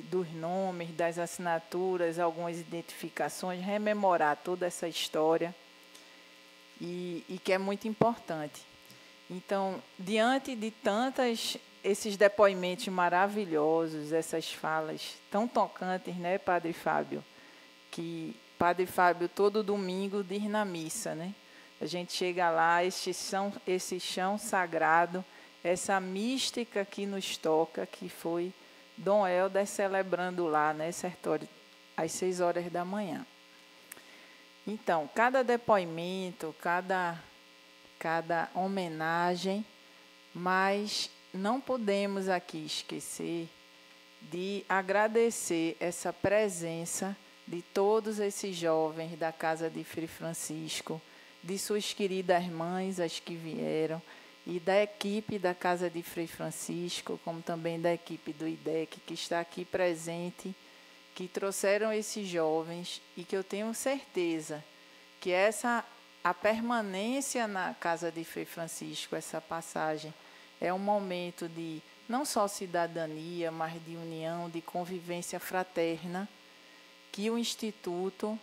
dos nomes, das assinaturas, algumas identificações, rememorar toda essa história e que é muito importante. Então, diante de esses depoimentos maravilhosos, essas falas tão tocantes, né, Padre Fábio? Que Padre Fábio, todo domingo, diz na missa, né? A gente chega lá, esse chão sagrado, essa mística que nos toca, que foi Dom Helder celebrando lá, né, às 6 horas da manhã. Então, cada depoimento, cada homenagem, mas não podemos aqui esquecer de agradecer essa presença de todos esses jovens da Casa de Frei Francisco, de suas queridas mães, as que vieram, e da equipe da Casa de Frei Francisco, como também da equipe do IDEC, que está aqui presente, que trouxeram esses jovens, e que eu tenho certeza que a permanência na Casa de Frei Francisco, essa passagem, é um momento de não só cidadania, mas de união, de convivência fraterna, que o Instituto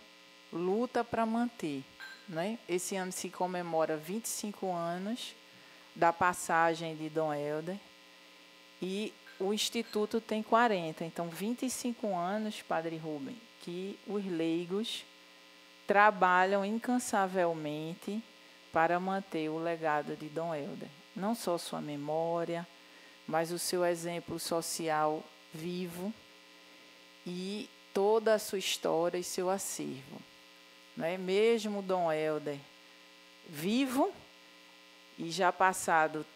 luta para manter, né? Esse ano se comemora 25 anos da passagem de Dom Helder e o Instituto tem 40. Então, 25 anos, Padre Rubem, que os leigos trabalham incansavelmente para manter o legado de Dom Helder. Não só sua memória, mas o seu exemplo social vivo e toda a sua história e seu acervo. Né? Mesmo Dom Helder vivo e já passado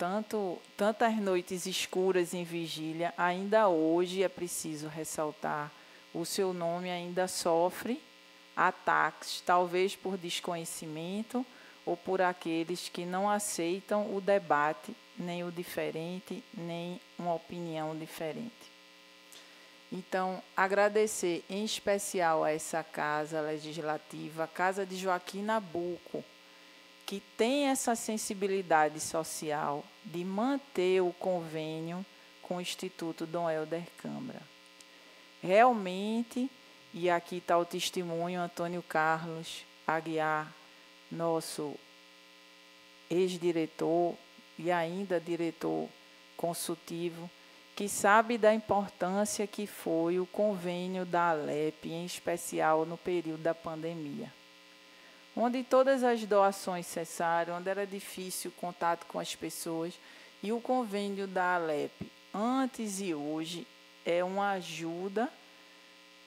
tantas noites escuras em vigília, ainda hoje é preciso ressaltar, o seu nome ainda sofre ataques, talvez por desconhecimento ou por aqueles que não aceitam o debate, nem o diferente, nem uma opinião diferente. Então, agradecer em especial a essa Casa Legislativa, a Casa de Joaquim Nabuco, que tem essa sensibilidade social de manter o convênio com o Instituto Dom Helder Câmara. Realmente, e aqui está o testemunho, Antônio Carlos Aguiar, nosso ex-diretor e ainda diretor consultivo, que sabe da importância que foi o convênio da Alep, em especial no período da pandemia, onde todas as doações cessaram, onde era difícil o contato com as pessoas, e o convênio da Alep, antes e hoje, é uma ajuda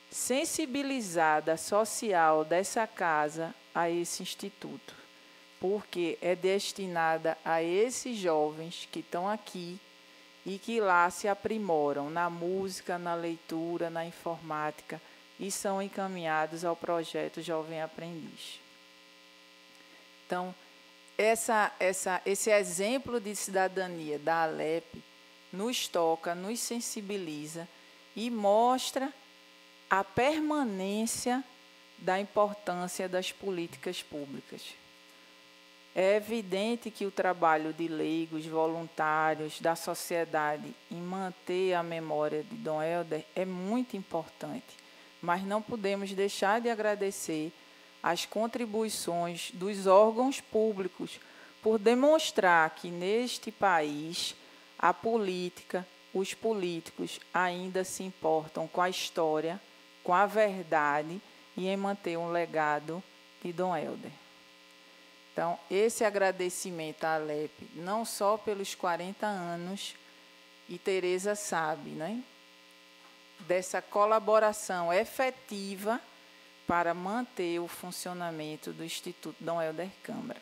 sensibilizada social dessa casa a esse instituto, porque é destinada a esses jovens que estão aqui e que lá se aprimoram na música, na leitura, na informática e são encaminhados ao projeto Jovem Aprendiz. Então, esse exemplo de cidadania da Alep nos toca, nos sensibiliza e mostra a permanência da importância das políticas públicas. É evidente que o trabalho de leigos, voluntários, da sociedade em manter a memória de Dom Helder é muito importante, mas não podemos deixar de agradecer as contribuições dos órgãos públicos por demonstrar que neste país a política, os políticos ainda se importam com a história, com a verdade e em manter um legado de Dom Helder. Então, esse agradecimento à Alep, não só pelos 40 anos, e Tereza sabe, né, dessa colaboração efetiva para manter o funcionamento do Instituto Dom Helder Câmara.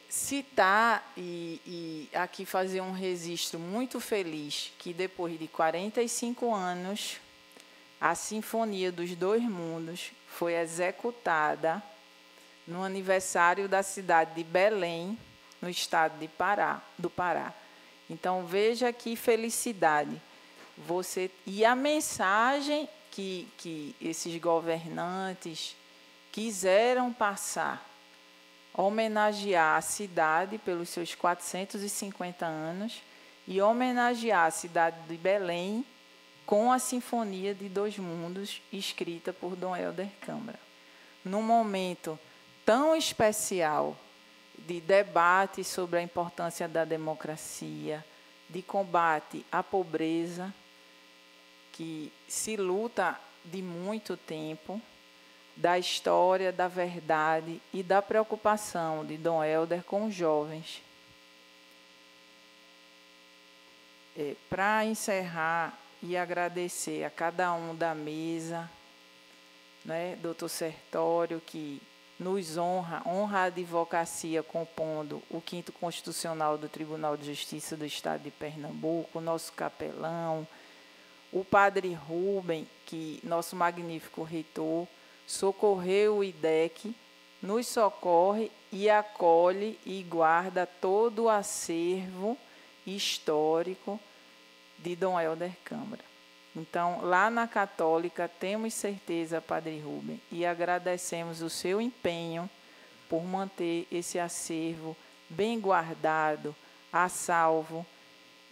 Citar e aqui fazer um registro muito feliz que depois de 45 anos, a Sinfonia dos Dois Mundos foi executada no aniversário da cidade de Belém, no estado do Pará. Então, veja que felicidade. E a mensagem que esses governantes quiseram passar, homenagear a cidade pelos seus 450 anos e homenagear a cidade de Belém com a Sinfonia de Dois Mundos, escrita por Dom Helder Câmara. Num momento tão especial de debate sobre a importância da democracia, de combate à pobreza, que se luta de muito tempo, da história, da verdade e da preocupação de Dom Helder com os jovens. Para encerrar e agradecer a cada um da mesa, né, doutor Sertório, que nos honra a advocacia compondo o 5º Constitucional do Tribunal de Justiça do Estado de Pernambuco, o nosso capelão, o padre Rubem, que nosso magnífico reitor, socorreu o IDEC, nos socorre e acolhe e guarda todo o acervo histórico de Dom Helder Câmara. Então, lá na Católica, temos certeza, Padre Rubem, e agradecemos o seu empenho por manter esse acervo bem guardado, a salvo,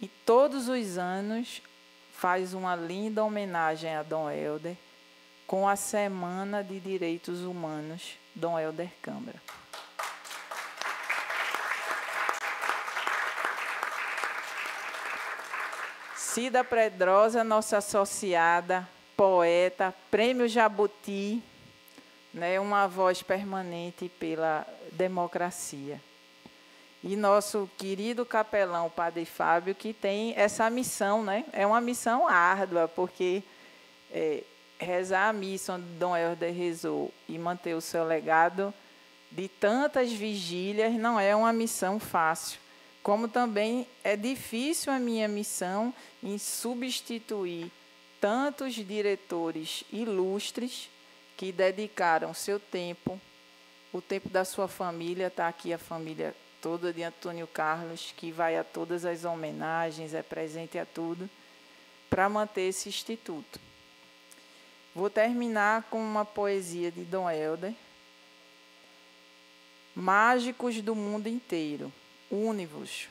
e todos os anos faz uma linda homenagem a Dom Helder com a Semana de Direitos Humanos, Dom Helder Câmara. Cida Pedrosa, nossa associada, poeta, Prêmio Jabuti, né, uma voz permanente pela democracia. E nosso querido capelão, Padre Fábio, que tem essa missão, né? É uma missão árdua, porque rezar a missa onde Dom Helder rezou e manter o seu legado de tantas vigílias não é uma missão fácil. Como também é difícil a minha missão em substituir tantos diretores ilustres que dedicaram seu tempo, o tempo da sua família, está aqui a família toda de Antônio Carlos, que vai a todas as homenagens, é presente a tudo, para manter esse instituto. Vou terminar com uma poesia de Dom Helder. Mágicos do mundo inteiro, une-vos.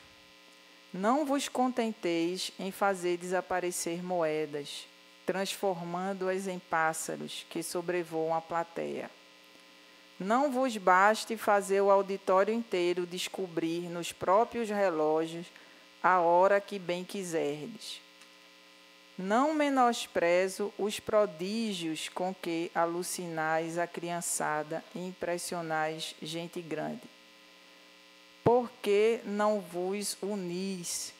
Não vos contenteis em fazer desaparecer moedas, transformando-as em pássaros que sobrevoam a plateia. Não vos baste fazer o auditório inteiro descobrir nos próprios relógios a hora que bem quiserdes. Não menosprezo os prodígios com que alucinais a criançada e impressionais gente grande. Por que não vos unis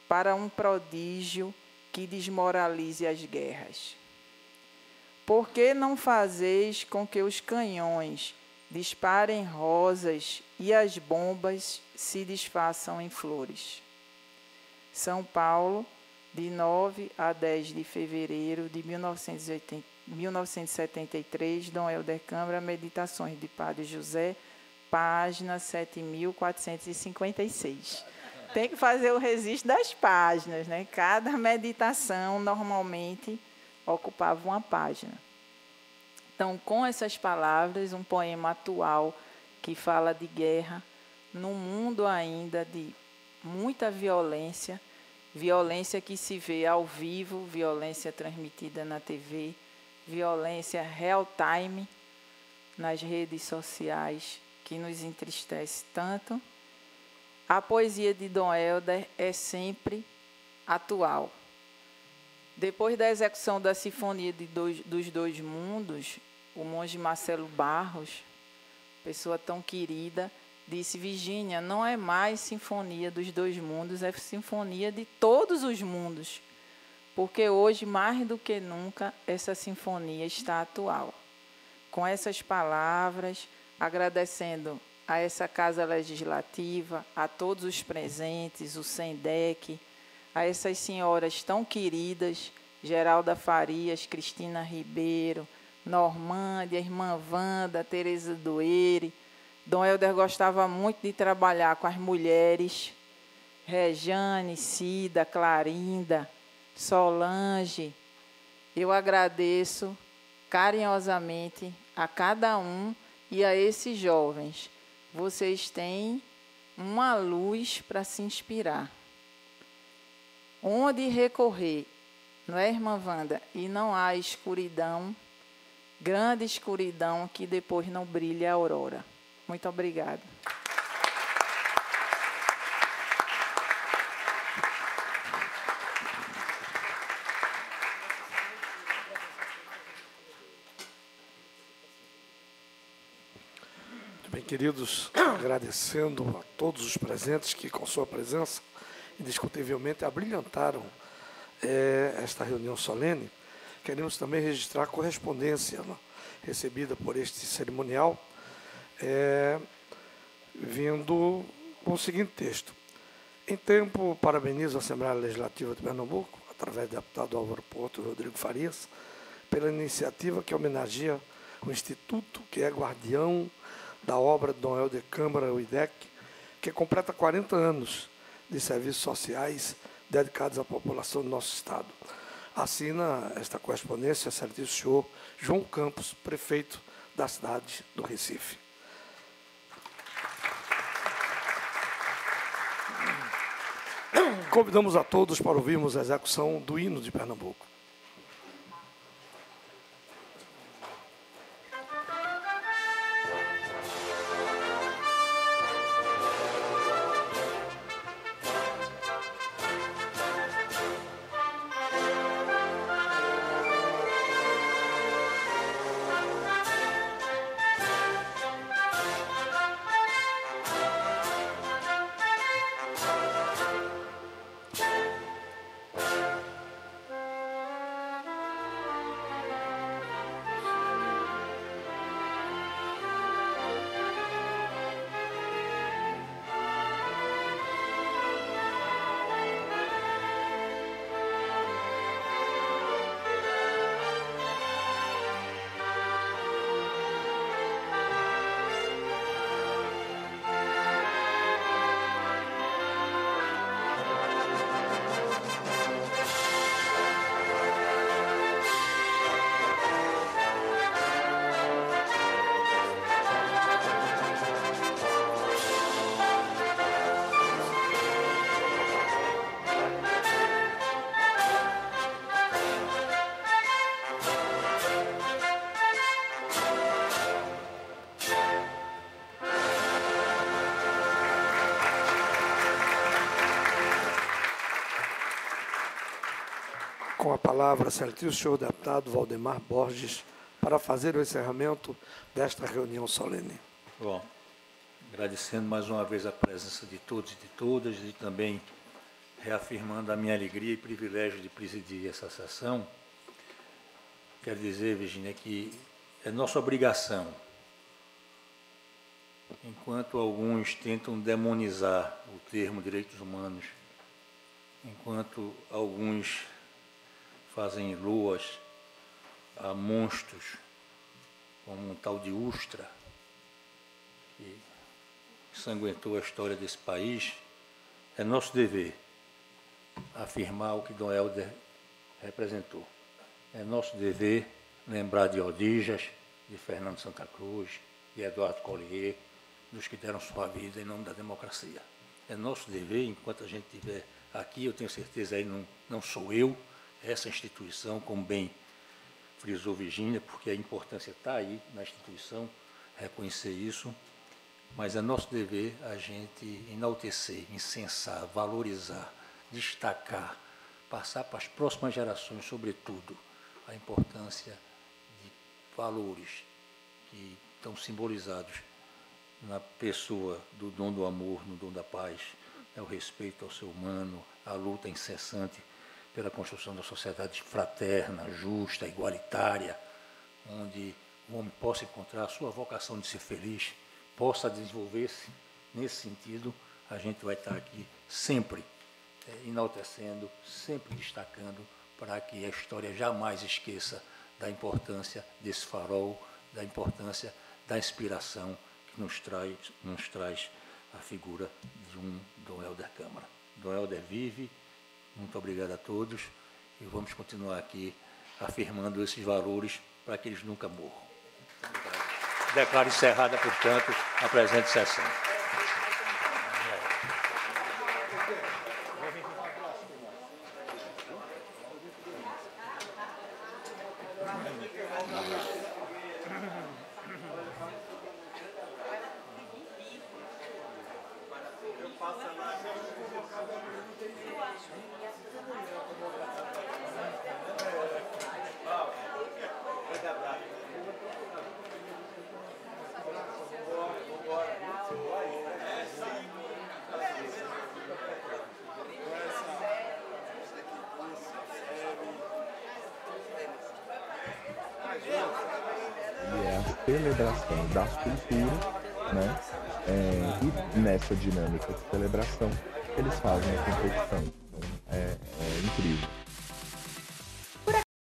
para um prodígio que desmoralize as guerras? Por que não fazeis com que os canhões disparem rosas e as bombas se desfaçam em flores? São Paulo, de 9 a 10 de fevereiro de 1973, Dom Helder Câmara, Meditações de Padre José, página 7.456. Tem que fazer o registro das páginas, né? Cada meditação, normalmente, ocupava uma página. Então, com essas palavras, um poema atual que fala de guerra, num mundo ainda de muita violência, violência que se vê ao vivo, violência transmitida na TV, violência real time nas redes sociais, que nos entristece tanto. A poesia de Dom Helder é sempre atual. Depois da execução da Sinfonia dos Dois Mundos, o monge Marcelo Barros, pessoa tão querida, disse: Virgínia, não é mais Sinfonia dos Dois Mundos, é Sinfonia de todos os mundos, porque hoje, mais do que nunca, essa sinfonia está atual. Com essas palavras, agradecendo a essa Casa Legislativa, a todos os presentes, o SENDEC, a essas senhoras tão queridas, Geralda Farias, Cristina Ribeiro, Normândia, irmã Wanda, Tereza Doeire. Dom Helder gostava muito de trabalhar com as mulheres, Rejane, Cida, Clarinda, Solange. Eu agradeço carinhosamente a cada um e a esses jovens. Vocês têm uma luz para se inspirar. Onde recorrer, não é, irmã Wanda? E não há escuridão, grande escuridão, que depois não brilha a aurora. Muito obrigada. Muito bem, queridos, agradecendo a todos os presentes que, com sua presença, indiscutivelmente abrilhantaram esta reunião solene. Queremos também registrar a correspondência recebida por este cerimonial, vindo com o seguinte texto. Em tempo, parabenizo a Assembleia Legislativa de Pernambuco, através do deputado Álvaro Porto e Rodrigo Farias, pela iniciativa que homenageia o Instituto, que é guardião da obra de Dom Helder Câmara, o IDEC, que completa 40 anos de serviços sociais dedicados à população do nosso Estado. Assina esta correspondência, Excelentíssimo senhor João Campos, prefeito da cidade do Recife. Convidamos a todos para ouvirmos a execução do hino de Pernambuco. Com a palavra, Excelentíssimo senhor deputado Valdemar Borges, para fazer o encerramento desta reunião solene. Bom, agradecendo mais uma vez a presença de todos e de todas, e também reafirmando a minha alegria e privilégio de presidir essa sessão, quero dizer, Virgínia, que é nossa obrigação, enquanto alguns tentam demonizar o termo direitos humanos, enquanto alguns fazem loas a monstros, como um tal de Ustra, que ensanguentou a história desse país, é nosso dever afirmar o que Dom Helder representou. É nosso dever lembrar de Odijas, de Fernando Santa Cruz, de Eduardo Collier, dos que deram sua vida em nome da democracia. É nosso dever, enquanto a gente estiver aqui, eu tenho certeza aí não sou eu, essa instituição, como bem frisou Virgínia, porque a importância está aí na instituição, reconhecer isso, mas é nosso dever a gente enaltecer, incensar, valorizar, destacar, passar para as próximas gerações, sobretudo, a importância de valores que estão simbolizados na pessoa do dom do amor, no dom da paz, é o respeito ao ser humano, a luta incessante pela construção da sociedade fraterna, justa, igualitária, onde o homem possa encontrar a sua vocação de ser feliz, possa desenvolver-se nesse sentido, a gente vai estar aqui sempre enaltecendo, sempre destacando, para que a história jamais esqueça da importância desse farol, da importância da inspiração que nos traz a figura de um Dom Helder Câmara. Dom Helder vive. Muito obrigado a todos e vamos continuar aqui afirmando esses valores para que eles nunca morram. Declaro encerrada, portanto, a presente sessão. celebração das culturas, né? E nessa dinâmica de celebração, eles fazem a competição. Então, é incrível.